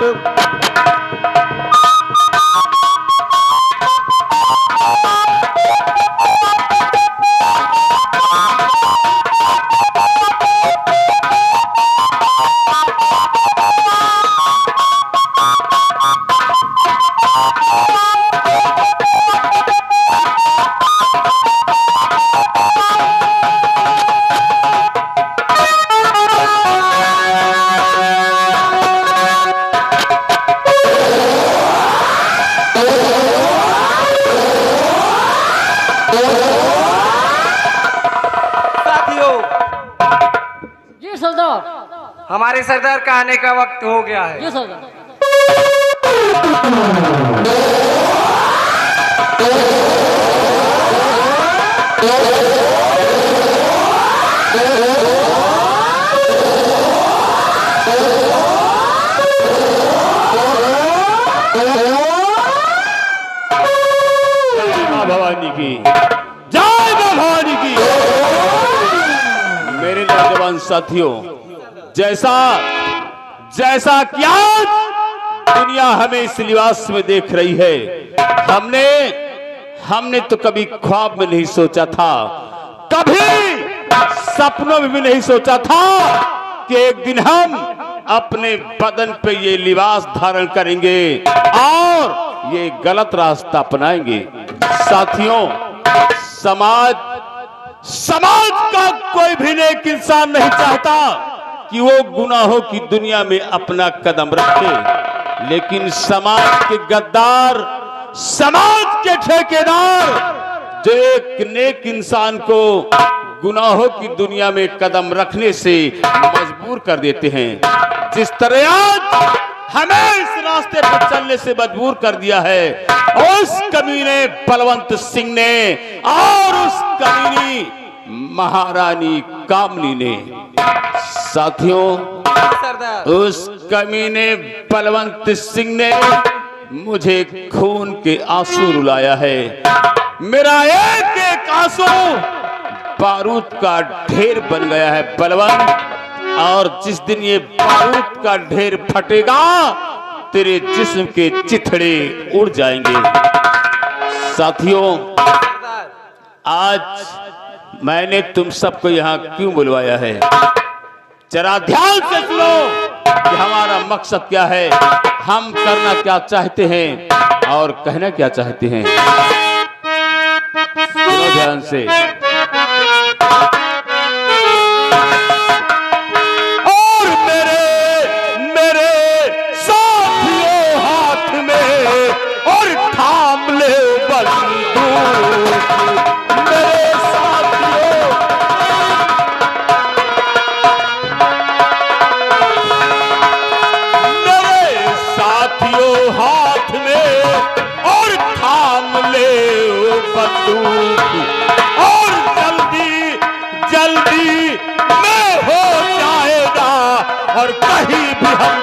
हमारे सरदार का आने का वक्त हो गया है। जी सरदार। भवानी की जय, भवानी की। मेरे नौजवान साथियों, जैसा जैसा क्या दुनिया हमें इस लिबास में देख रही है, हमने तो कभी ख्वाब में नहीं सोचा था, कभी सपनों में भी नहीं सोचा था कि एक दिन हम अपने बदन पे ये लिबास धारण करेंगे और ये गलत रास्ता अपनाएंगे। साथियों, समाज का कोई भी नेक इंसान नहीं चाहता कि वो गुनाहों की दुनिया में अपना कदम रखे, लेकिन समाज के गद्दार, समाज के ठेकेदार जो एक नेक इंसान को गुनाहों की दुनिया में कदम रखने से मजबूर कर देते हैं, जिस तरह आज हमें इस रास्ते पर चलने से मजबूर कर दिया है उस कमीने बलवंत सिंह ने और उस कमीनी महारानी कामनी ने। साथियों, उस कमीने बलवंत सिंह ने मुझे खून के आंसू रुलाया है। मेरा एक एक आंसू बारूद का ढेर बन गया है बलवंत, और जिस दिन ये बारूद का ढेर फटेगा तेरे जिस्म के चिथड़े उड़ जाएंगे। साथियों, आज मैंने तुम सबको यहाँ क्यों बुलवाया है, जरा ध्यान से सुनो कि हमारा मकसद क्या है, हम करना क्या चाहते हैं और कहना क्या चाहते हैं। सुनो ध्यान से। और मेरे साथियों हाथ में और थाम ले बंदूक, मेरे साथियों हाथ में और थाम ले बंदूक, और जल्दी जल्दी मैं हो जाएगा और कहीं भी हम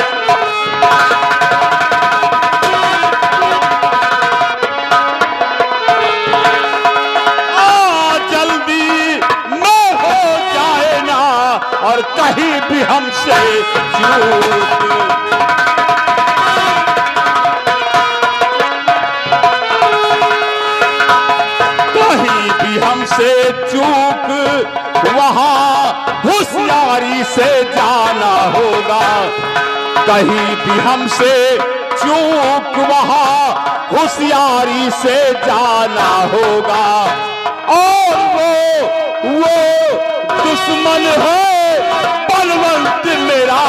जल्दी मैं हो जाए ना और कहीं भी हमसे चूक, हमसे चूक वहां होशियारी से जाना होगा, कहीं भी हमसे चूक वहां होशियारी से जाना होगा। और वो दुश्मन है बलवंत मेरा,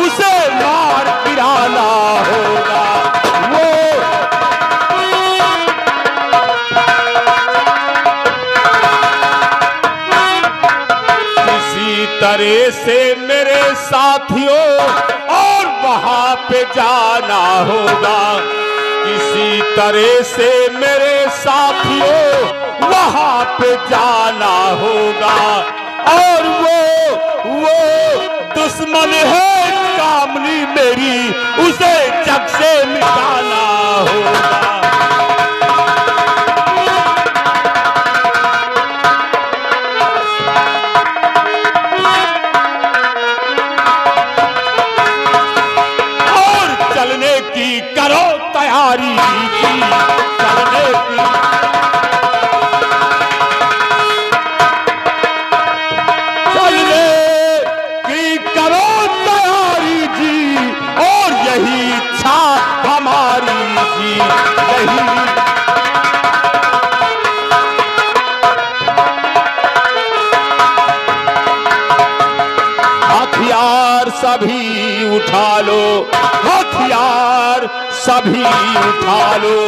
उसे मार गिराना होगा। तरह से मेरे साथियों और वहां पे जाना होगा, किसी तरह से मेरे साथियों वहां पे जाना होगा। और वो दुश्मन है कामनी मेरी, उसे जग से मिटाना होगा। करो तैयारी की, चलने की करो तैयारी जी, और यही इच्छा हमारी जी, यही हथियार सभी उठा लो, हथियार सभी उठा लो,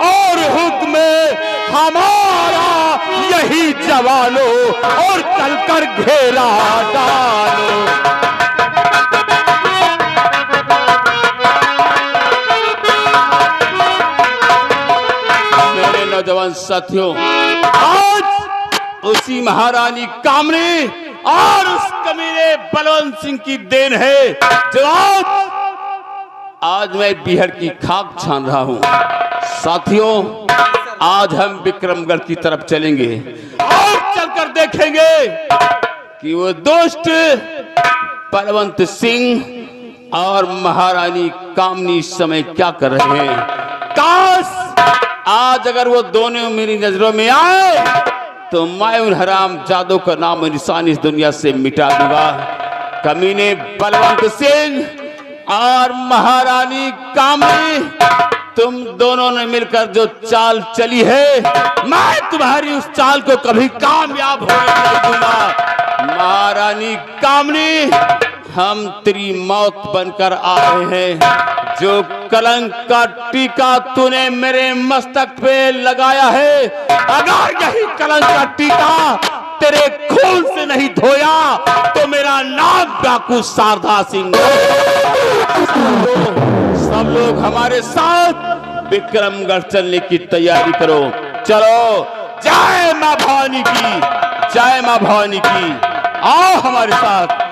और हुक्म हमारा यही जवानों, और चलकर घेरा डालो। मेरे नौजवान साथियों, आज उसी महारानी कामनी और उस कमीने बलवंत सिंह की देन है जो आज मैं बिहार की खाक छान रहा हूं। साथियों, आज हम विक्रमगढ़ की तरफ चलेंगे और चलकर देखेंगे कि वो दुष्ट बलवंत सिंह और महारानी कामनी इस समय क्या कर रहे हैं। काश आज अगर वो दोनों मेरी नजरों में आए तो मैं उन हराम जादों का नाम निशान इस दुनिया से मिटा दूंगा। कमीने बलवंत सिंह और महारानी कामनी, तुम दोनों ने मिलकर जो चाल चली है, मैं तुम्हारी उस चाल को कभी कामयाब होने नहीं दूंगा। महारानी कामनी, हम तेरी मौत बनकर आए हैं। जो कलंक का टीका तूने मेरे मस्तक पे लगाया है, अगर यही कलंक का टीका तेरे खून से नहीं धोया तो मेरा नाम डाकू शारदा सिंह। सब लोग हमारे साथ विक्रमगढ़ चलने की तैयारी करो। चलो, जय मां भवानी की, जय मां भवानी की। आओ हमारे साथ।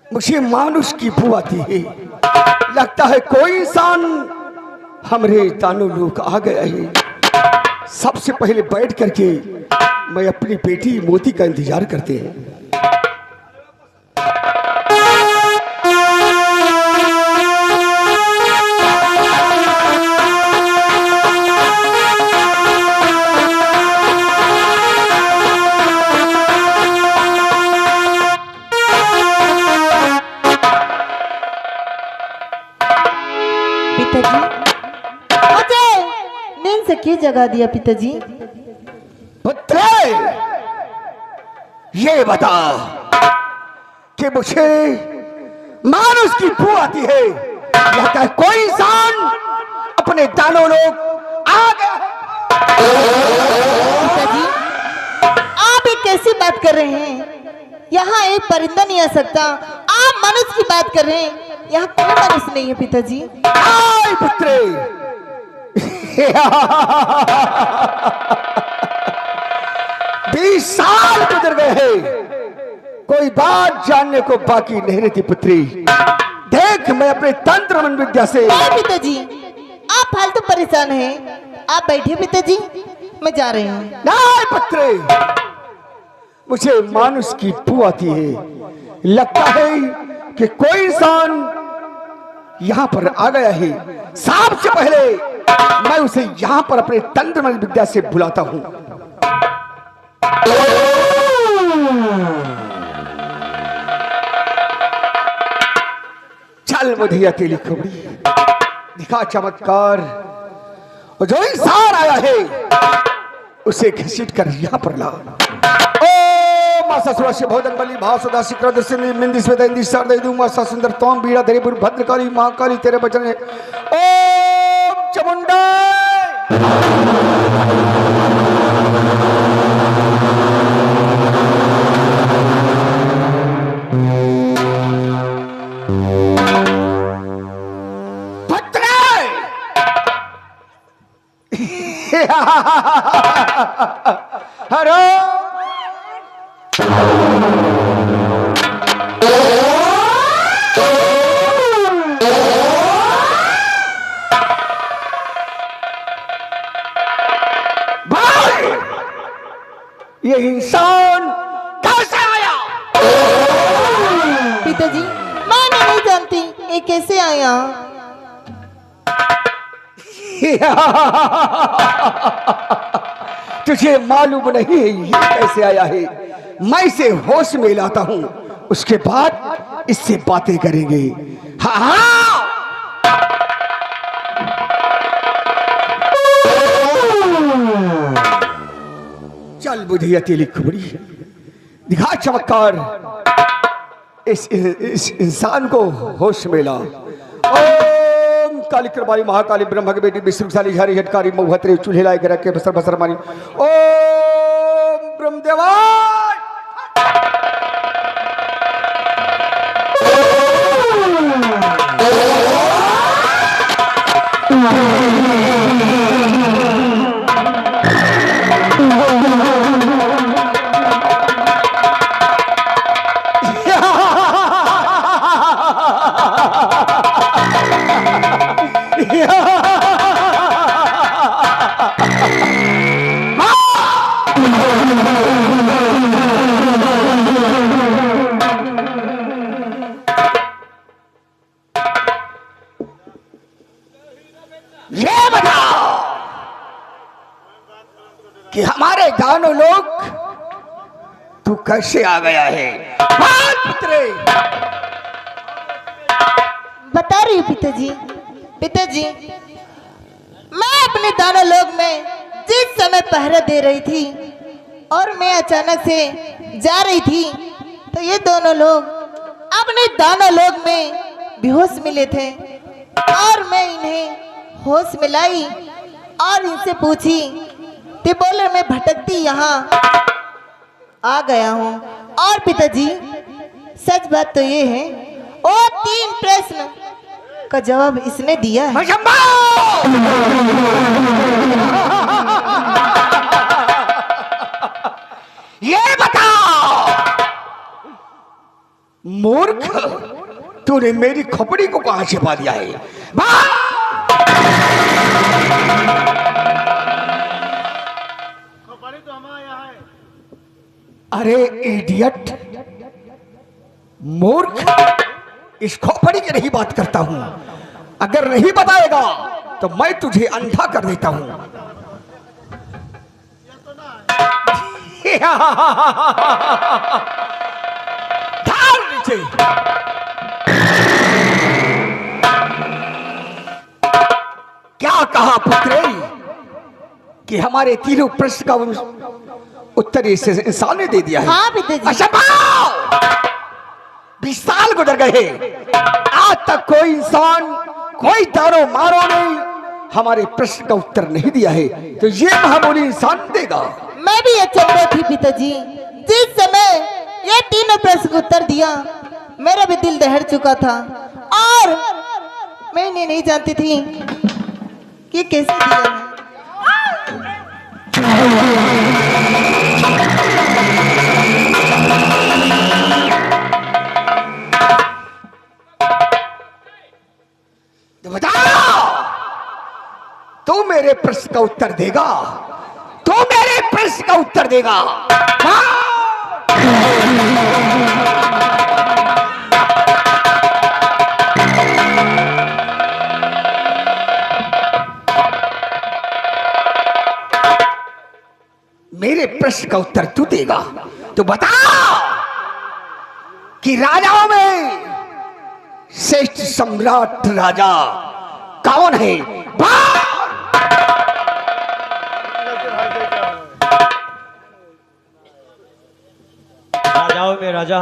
मुझे मानुष की बू आती है। लगता है कोई इंसान हमरे दानों लोग आ गया है। सबसे पहले बैठ करके मैं अपनी बेटी मोती का इंतजार करते हैं। क्यों जगा दिया पिताजी? पुत्र, ये बता कि मुझे मानुष की बू आती है। लगता है कोई इंसान अपने दानों लोग आ गया है। पिताजी, आप एक कैसी बात कर रहे हैं? यहाँ एक परिंदा नहीं आ सकता। आप मनुष्य की बात कर रहे हैं। यहाँ कोई मनुष्य नहीं है पिताजी। आए पुत्र, 20 साल गुजर गए हैं, कोई बात जानने को बाकी नहीं रहती पुत्री। देख, मैं अपने तंत्र मन विद्या से। पिताजी, आप फालतू परेशान हैं। आप बैठिए पिताजी, मैं जा रही हूँ। नहीं पुत्री, मुझे मानुष की बू आती है। लगता है कि कोई इंसान यहाँ पर आ गया है। सबसे पहले मैं उसे यहाँ पर अपने तंत्र मन विद्या से बुलाता हूँ। चल मुधिया तेली खोपड़ी, दिखा चमत्कार। और जो इंसान आया है उसे घसीट कर यहाँ पर ला। मासा भोजन बलि भासुदा शिखर सिंधी मिंदी स्वेदी सरदू मासा सुंदर तोम बीड़ा धरीपुर भद्रकाली महाकाली तेरे बचन है। ओम चमुंडा हरो भाई, ये इंसान कैसे आया? पिताजी, मैं नहीं जानती ये कैसे आया। तुझे मालूम नहीं है ये कैसे आया है? मैं इसे होश में लाता हूं, उसके बाद इससे बातें करेंगे। हाँ, चल बुधिया तेली खुबड़ी, दिखा चमत्कार। इस इंसान को होश में ला। ओम काली कृपाली महाकाली ब्रह्म की बेटी विष्णुशाली झारी झटकारी मऊहत्रे चूल्हे लाए रख के बसर बसर मारी। ओम ब्रह्मदेवा ये बताओ कि हमारे दानों लोग तू कैसे आ गया है? पुत्रे, बता रही हूँ पिताजी। पिताजी, मैं अपने दाना लोग में जिस समय पहरा दे रही थी और मैं अचानक से जा रही थी तो ये दोनों लोग अपने दाना लोग में बेहोश मिले थे और मैं इन्हें होश में लाई और इनसे पूछी तो बोले मैं भटकती यहाँ आ गया हूँ। और पिताजी, सच बात तो ये है, और 3 प्रश्न का जवाब इसने दिया है। ये बताओ मूर्ख, तूने मेरी खोपड़ी को कहां छिपा दिया है? अरे इडियट, मूर्ख, इस खोपड़ी की नहीं बात करता हूं। अगर नहीं बताएगा तो मैं तुझे अंधा कर देता हूं। ढाल नीचे। क्या कहा पुत्रे कि हमारे तीनों प्रश्न का उत्तर इस इंसान ने दे दिया है? हाँ पिताजी। असंभव! 20 साल गुजर गए, आज तक कोई इंसान, कोई दारो मारो ने हमारे प्रश्न का उत्तर नहीं दिया है, तो ये महामूली इंसान देगा। मैं भी अचंभित थी पिताजी। जिस समय ये तीनों प्रश्न का उत्तर दिया, मेरा भी दिल दहल चुका था और मैंने नहीं जानती थी कि कैसे दिया है। तो बताओ, तू मेरे प्रश्न का उत्तर देगा? तू मेरे प्रश्न का उत्तर देगा? मेरे प्रश्न का उत्तर तू देगा तो बता कि राजाओं में श्रेष्ठ सम्राट राजा कौन है? राजाओं में राजा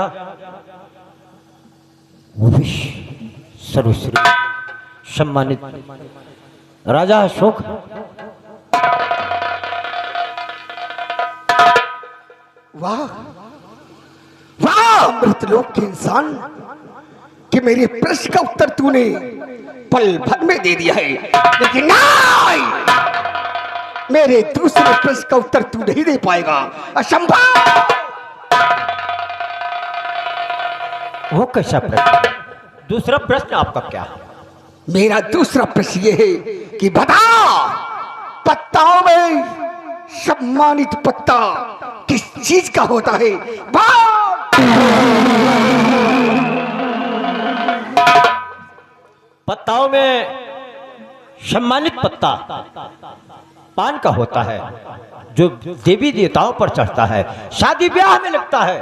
वो विश्व सर्वश्रेष्ठ सम्मानित राजा अशोक। वाह वाह, अमृतलोक के इंसान, कि मेरे प्रश्न का उत्तर तूने पल भर में दे दिया है, लेकिन नहीं, मेरे दूसरे प्रश्न का उत्तर तू नहीं दे पाएगा। असंभव! वो कैसा प्रश्न? दूसरा प्रश्न आपका क्या है? मेरा दूसरा प्रश्न ये है कि बता, पत्ताओं में सम्मानित पत्ता किस चीज का होता है? पत्ताओं में सम्मानित पत्ता पान का होता है, जो देवी देवताओं पर चढ़ता है, शादी ब्याह में लगता है।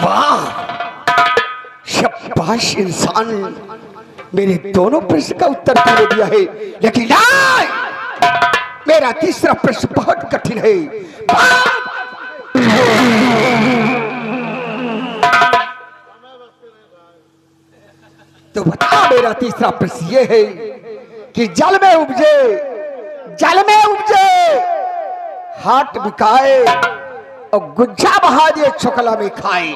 वाह, शाबाश इंसान, मेरे दोनों प्रश्न का उत्तर तूने दिया है, लेकिन नहीं, मेरा तीसरा प्रश्न बहुत कठिन है। तो बता, मेरा तीसरा प्रश्न ये है कि जल में उपजे हाट बिकाए और गुज्जा बहा दिए छोकला में खाए।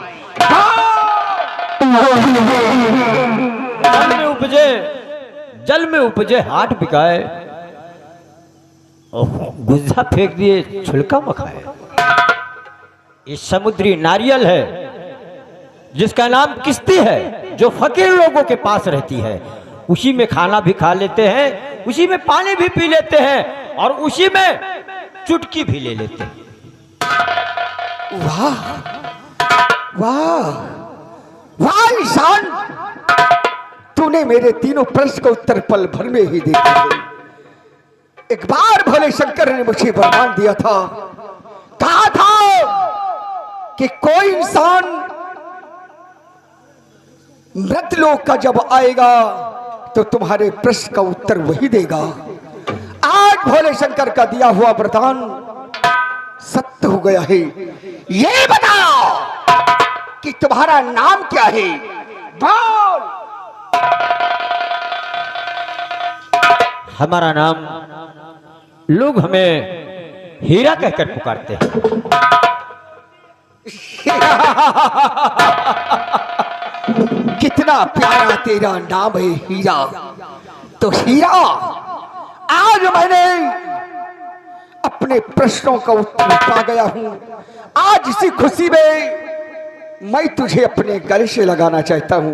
जल में उपजे हाट बिकाए और गुज्जा फेंक दिए छुलका मखाए। ये समुद्री नारियल है जिसका नाम किश्ती है, जो फकीर लोगों के पास रहती है। उसी में खाना भी खा लेते हैं, उसी में पानी भी पी लेते हैं और उसी में चुटकी भी ले लेते हैं। वाह वाह वाह ईशान, तूने मेरे तीनों प्रश्न का उत्तर पल भर में ही दे दिया। एक बार भोले शंकर ने मुझे वरदान दिया था, कहा था कि कोई इंसान मृतलोक का जब आएगा तो तुम्हारे प्रश्न का उत्तर वही देगा। आज भोले शंकर का दिया हुआ वरदान सत्य हो गया है। ये बताओ कि तुम्हारा नाम क्या है? बोल। हमारा नाम, लोग हमें हीरा कहकर पुकारते हैं। कितना प्यारा तेरा नाम है हीरा। तो हीरा, आज मैंने अपने प्रश्नों का उत्तर पा गया हूं। आज इसी खुशी में मैं तुझे अपने गले से लगाना चाहता हूं।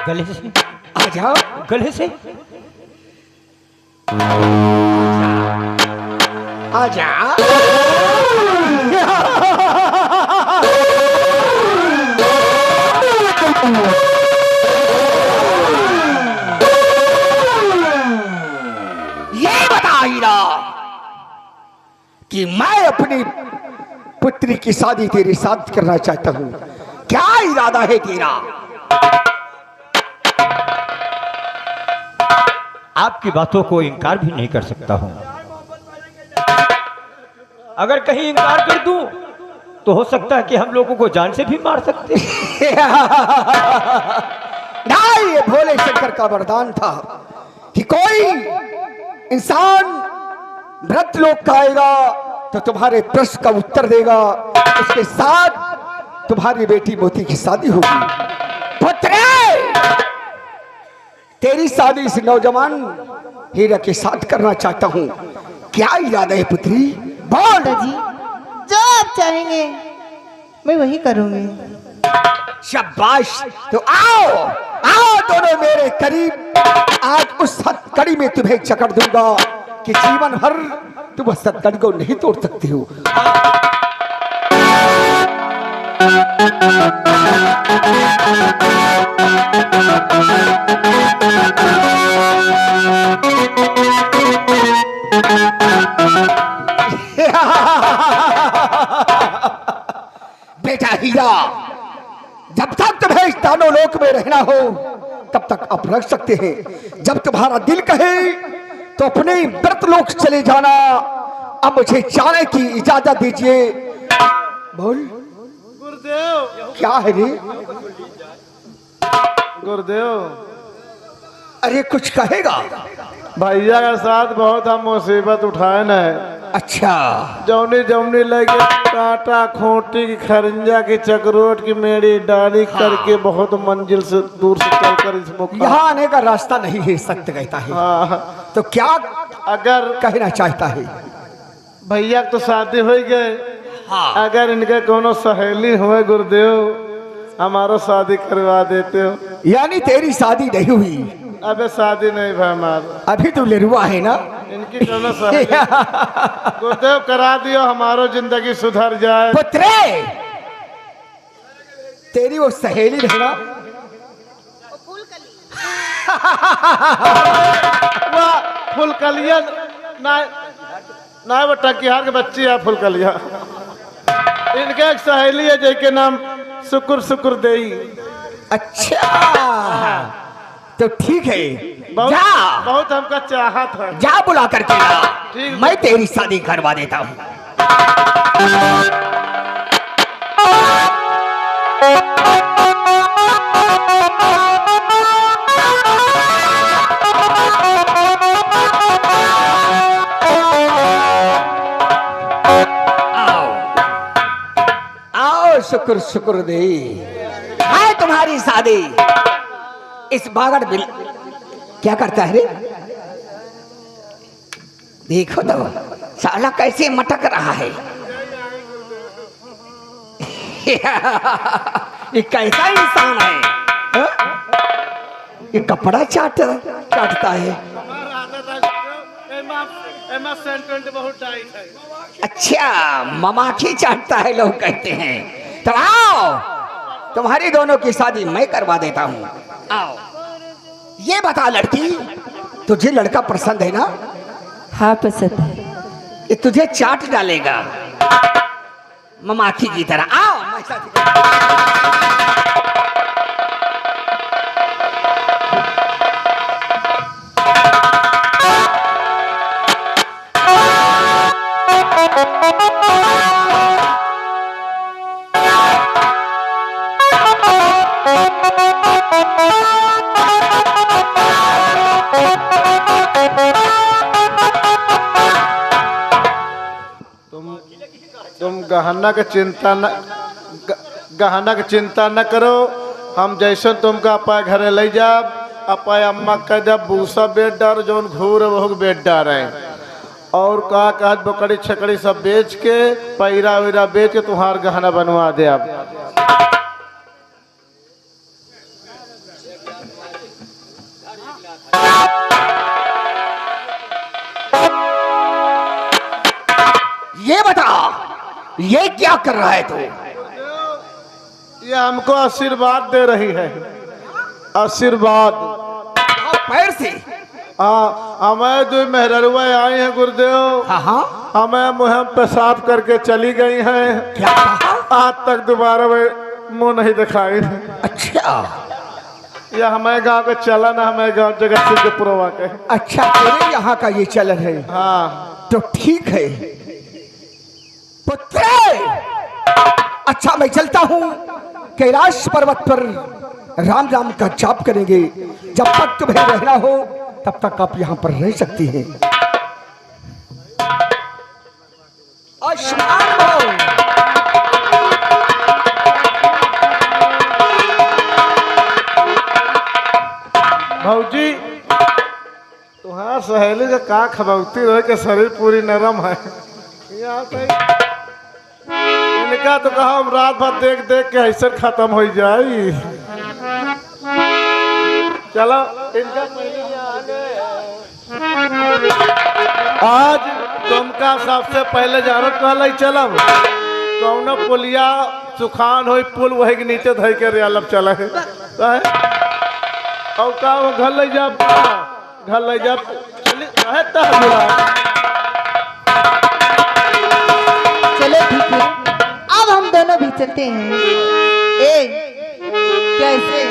गले से? आ जा। गले से? आ जा। ये बता हीरा कि मैं अपनी पुत्री की शादी तेरे साथ करना चाहता हूं, क्या इरादा है तेरा? आपकी बातों को इनकार भी नहीं कर सकता हूं। अगर कहीं इनकार कर दूं तो हो सकता है कि हम लोगों को जान से भी मार सकते हैं। नहीं, ये भोले शंकर का वरदान था कि कोई इंसान व्रत लोक का आएगा तो तुम्हारे प्रश्न का उत्तर देगा, उसके साथ तुम्हारी बेटी मोती की शादी होगी। पुत्रे, तेरी शादी इस नौजवान हीरा के साथ करना चाहता हूं, क्या इरादा है पुत्री? बोल। जी, जो आप चाहेंगे मैं वही करूंगी। शाबाश, तो आओ आओ दोनों मेरे करीब। आज उस हथकड़ी में तुम्हें जकड़ दूंगा कि जीवन भर तुम उस हथकड़ी को नहीं तोड़ सकती हो। बेटा हीरा, जब तक तुम्हें इस दानव लोक में रहना हो तब तक आप रख सकते हैं। जब तुम्हारा दिल कहे तो अपने व्रत लोक चले जाना। अब मुझे जाने की इजाजत दीजिए। बोल। गुरुदेव। क्या है रे? गुरुदेव, अरे कुछ कहेगा? भैया के साथ बहुत हम मुसीबत उठाए न। अच्छा, जौनी जौनी लगे कांटा खोटी की खरंजा की चकरोट की मेरी डाली करके बहुत मंजिल से दूर से चलकर इस मुकाम यहाँ आने का रास्ता नहीं है, सख्त कहता है। हाँ, तो क्या अगर कहना चाहता है? भैया तो शादी हो गए, अगर इनके कोनो सहेली हुए गुरुदेव हमारो शादी करवा देते हो। यानी तेरी शादी नहीं हुई? अबे शादी नहीं भाई हमारा, अभी तो लेरुआ है ना? इनकी कोनो सहेली गुरुदेव करा दियो, हमारो जिंदगी सुधर जाए। पुत्रे, तेरी वो सहेली है ना? वाह, फुलकलिया ना ना, वो टकिहार के बच्ची है फुलकलिया। इनके एक सहेली है जिसके नाम शुक्र शुक्र देई। अच्छा, तो ठीक है, बहुत जा बहुत हमका चाहत है। जा बुला करके ला, ठीक। मैं तेरी शादी करवा देता हूँ। आओ आओ, शुक्र शुक्र दे, मैं तुम्हारी शादी इस बागड़ बिल क्या करता है रे? देखो तो साला कैसे मटक रहा है। ये कैसा इंसान है? हा? ये कपड़ा काटता है। अच्छा, ममाखी चाटता है लोग कहते हैं। तो आओ, तुम्हारी दोनों की शादी मैं करवा देता हूँ। आओ, ये बता लड़की, तुझे लड़का पसंद है ना? हाँ पसंद है। ये तुझे चाट डालेगा ममाखी की तरह। आओ मैं साथ तुम गहना का चिंता न गहना की चिंता न करो। हम जैसे तुमका अपा घरे ले जाब, अपा अम्मा का जब भूसा बेच डार जो घूर वो बेच डार है और का काज बकड़ी छकड़ी सब बेच के पैरा वैरा बेच के तुम्हार गहना बनवा दे अब। ये बता, ये क्या कर रहा है तू? ये हमको आशीर्वाद दे रही है, आशीर्वाद। पैर से? हाँ, हमें जो मेहररुआ आए हैं गुरुदेव, हाँ, हमें मुहिम पेशाब करके चली गई हैं। क्या कहा? आज तक दोबारा वे मुंह नहीं दिखाई। अच्छा, ये हमें गांव का चलन है, हमें गांव जगह से पुरवा के। अच्छा, तेरे यहाँ का ये चलन है? हाँ तो ठीक है पुत्र। अच्छा, मैं चलता हूँ। कैलाश पर्वत पर राम राम का जाप करेंगे। जब तक तुम्हें रहना हो तब तक आप यहाँ पर रह सकती हैं। भौजी, तुम्हारा सहेली का का खबौती रहे के शरीर पूरी नरम है। इनका तो कहा हम रात भर देख देख के ऐसे खत्म हो जाए। चलो इनका आज तुमका सबसे पहले जानो कहल चलब कौनो पुलिया सुखान हो पुल वही के नीचे धर के रियालब चले और का वो घर ले जा, घर ले जा। चलो ठीक है, अब हम दोनों भी चलते हैं। कैसे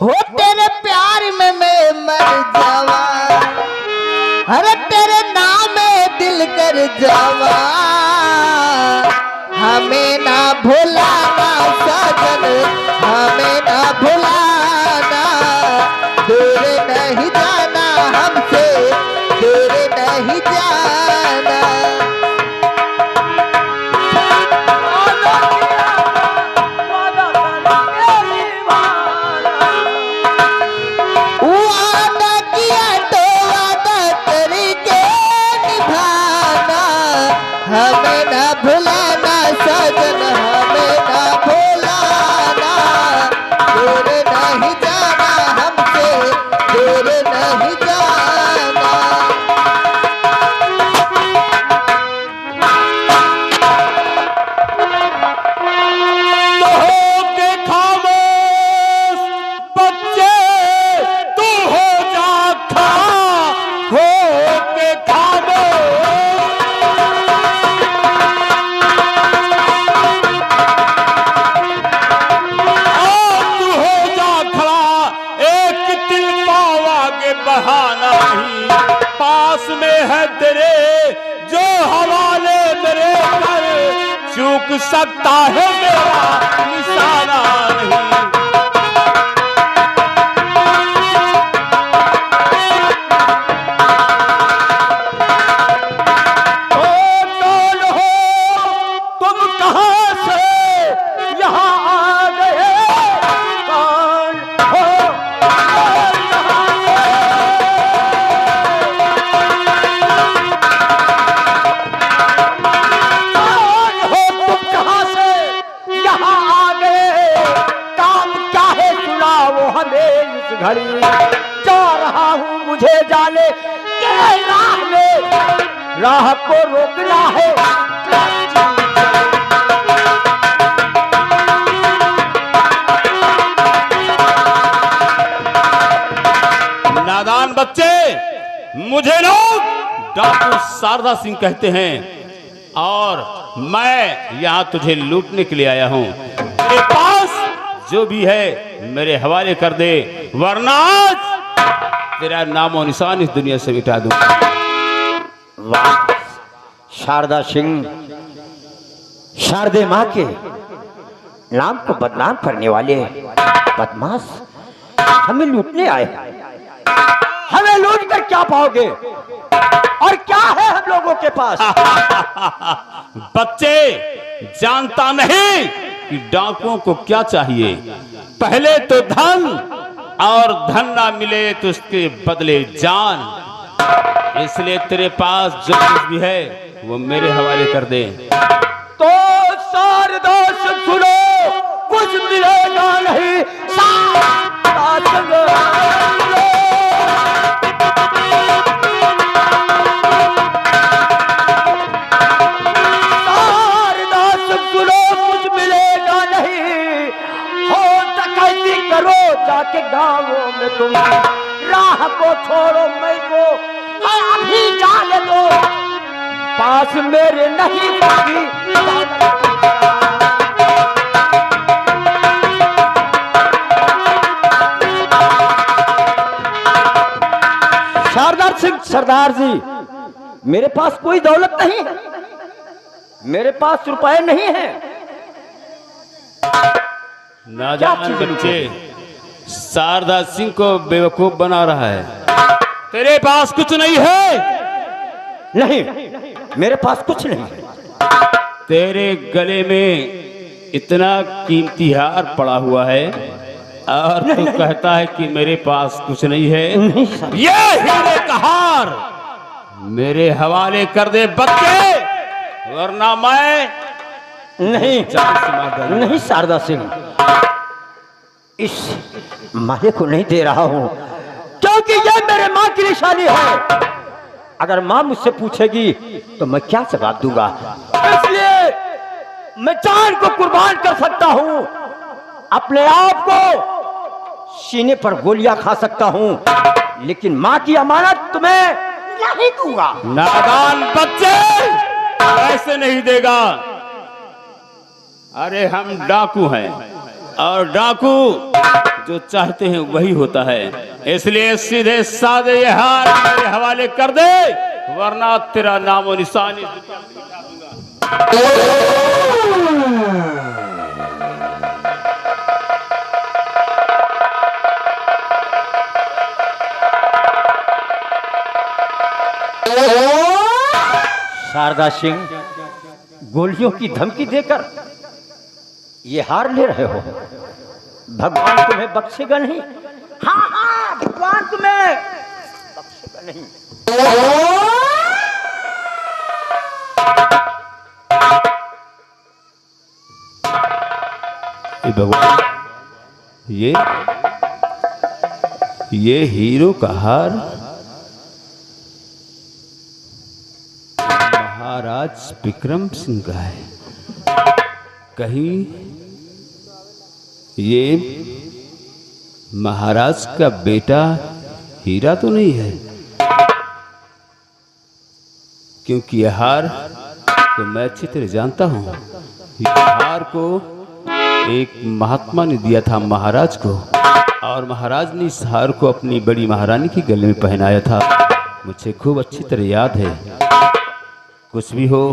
हो तेरे प्यार में मैं मर जावा, अरे तेरे नाम में दिल कर जावा। हमें ना भुलाना सजन, हमें ना भुलाना। दूर नहीं जाना हमसे, दूर नहीं जाना। वादा किया तो वादा करके निभाना। हमें ना भुलाना सजन, हमें ना भुलाना। दूर नहीं जाना हमसे, दूर नहीं जाना। तो हो के खामोश बच्चे, तू हो जा खा, हो के खामोश। तू हो जा खड़ा, एक तिल पाव आगे बढ़ाना नहीं। पास में है तेरे जो हवाले मेरे कर, चूक सकता है मेरा निशाना नहीं। ओ कौन हो तुम, कहां से यहाँ आ गए? कौन हो तुम, कहां से यहाँ आ गए? काम क्या है सुनाओ हमें इस घड़ी। जा रहा हूँ मुझे जाने के राह में, राह को रोकना है। नादान बच्चे, मुझे लोग डॉक्टर शारदा सिंह कहते हैं और मैं यहाँ तुझे लूटने के लिए आया हूँ। तेरे पास जो भी है मेरे हवाले कर दे, वरना तेरा नामो निशान इस दुनिया से मिटा दूंगा। वाह शारदा सिंह, शारदे माँ के नाम को बदनाम करने वाले बदमाश हमें लूटने आए। हमें लूट कर क्या पाओगे और क्या है हम लोगों के पास? बच्चे, जानता नहीं कि डाकुओं को क्या चाहिए, पहले तो धन, और धन ना मिले तो उसके बदले जान। इसलिए तेरे पास जो कुछ भी है वो मेरे हवाले कर दे। तो शारदा से सुनो, कुछ मिलेगा नहीं। शारदा से सुनो, कुछ मिलेगा नहीं। हो डकैती करो जाके गाँवों में तुम, राह को छोड़ो मैं को अभी जाने दो, पास मेरे नहीं होगी। सरदार सिंह, सरदार जी, मेरे पास कोई दौलत नहीं है, मेरे पास रुपए नहीं है। नादान बच्चे शारदा सिंह को बेवकूफ बना रहा है। तेरे पास कुछ नहीं है? नहीं, मेरे पास कुछ नहीं। तेरे गले में इतना कीमती हार पड़ा हुआ है और तू कहता है कि मेरे पास कुछ नहीं है। ये हीरे का हार मेरे हवाले कर दे बच्चे, वरना मैं नहीं, जान से मार दूंगा। नहीं शारदा सिंह, इस माले को नहीं दे रहा हूं, क्योंकि ये मेरे माँ की निशानी है। अगर माँ मुझसे पूछेगी तो मैं क्या जवाब दूंगा, इसलिए मैं जान को कुर्बान कर सकता हूं, अपने आप को सीने पर गोलियां खा सकता हूं, लेकिन माँ की अमानत तुम्हें नहीं दूंगा। नादान बच्चे, ऐसे नहीं देगा। अरे हम डाकू हैं और डाकू जो चाहते हैं वही होता है, इसलिए सीधे साधे ये हार मेरे हवाले कर दे, वरना तेरा नामो निशानी। शारदा सिंह, गोलियों की धमकी देकर ये हार ले रहे हो। भगवान तुम्हें बख्शेगा नहीं। हाँ हाँ, भगवान तुम्हें बख्शेगा नहीं। भगवान, ये हीरो का हार महाराज विक्रम सिंह का है। कहीं ये महाराज का बेटा हीरा तो नहीं है, क्योंकि यह हार तो मैं अच्छी तरह जानता हूं। यह हार को एक महात्मा ने दिया था महाराज को, और महाराज ने इस हार को अपनी बड़ी महारानी के गले में पहनाया था। मुझे खूब अच्छी तरह याद है। कुछ भी हो,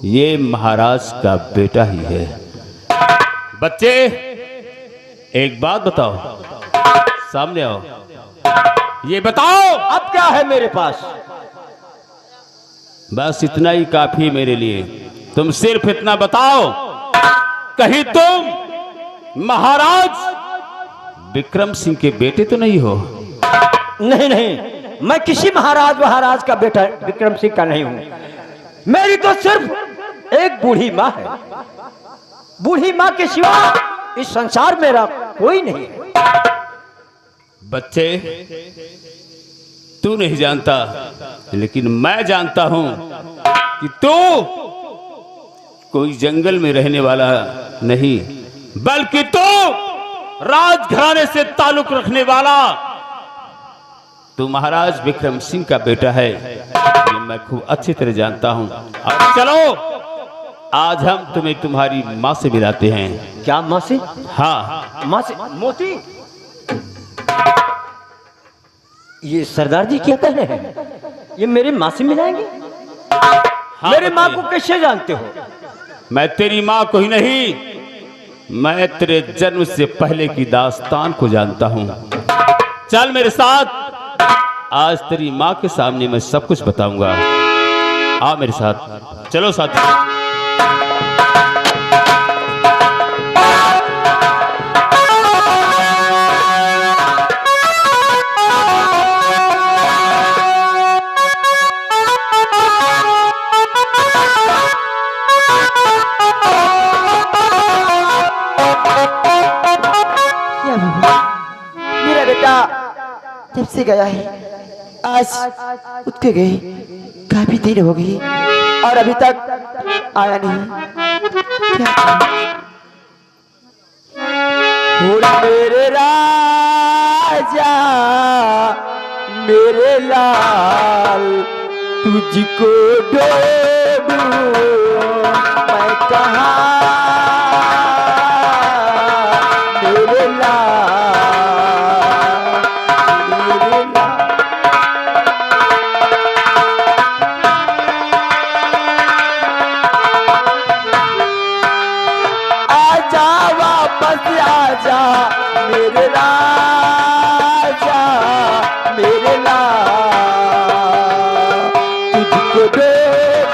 ये महाराज का बेटा ही है। बच्चे, एक बात बताओ, सामने आओ, ये बताओ अब क्या है मेरे पास? बस इतना ही काफी मेरे लिए। तुम सिर्फ इतना बताओ, कहीं तुम महाराज विक्रम सिंह के बेटे तो नहीं हो? नहीं नहीं, मैं किसी महाराज का बेटा विक्रम सिंह का नहीं हूं। मेरी तो सिर्फ एक बूढ़ी माँ है। बूढ़ी माँ के सिवा इस संसार मेरा कोई नहीं है। बच्चे, तू नहीं जानता, लेकिन मैं जानता हूं कि तू कोई जंगल में रहने वाला नहीं, बल्कि तू राजघराने से ताल्लुक रखने वाला, तू महाराज विक्रम सिंह का बेटा है। ये मैं खूब अच्छी तरह जानता हूं। अब चलो, आज हम तुम्हें तुम्हारी माँ से मिलाते हैं। क्या माँ से? हाँ, माँ से? मोती, ये सरदार जी क्या कह रहे हैं? ये मेरी माँ से मिलाएंगे? हाँ, मेरी माँ को कैसे जानते हो? मैं तेरी माँ को ही नहीं, मैं तेरे जन्म से पहले की दास्तान को जानता हूं। चल मेरे साथ, आज तेरी माँ के सामने मैं सब कुछ बताऊंगा। आ मेरे साथ, चलो साथी। जब से गया है आज उठ के गए काफी देर हो गई और अभी तक आया नहीं। क्या मेरे राजा मेरे लाल तुझको ढूंढूं मैं कहाँ मेरे लाल मेरे लाल। आजा वापस आजा मेरे राजा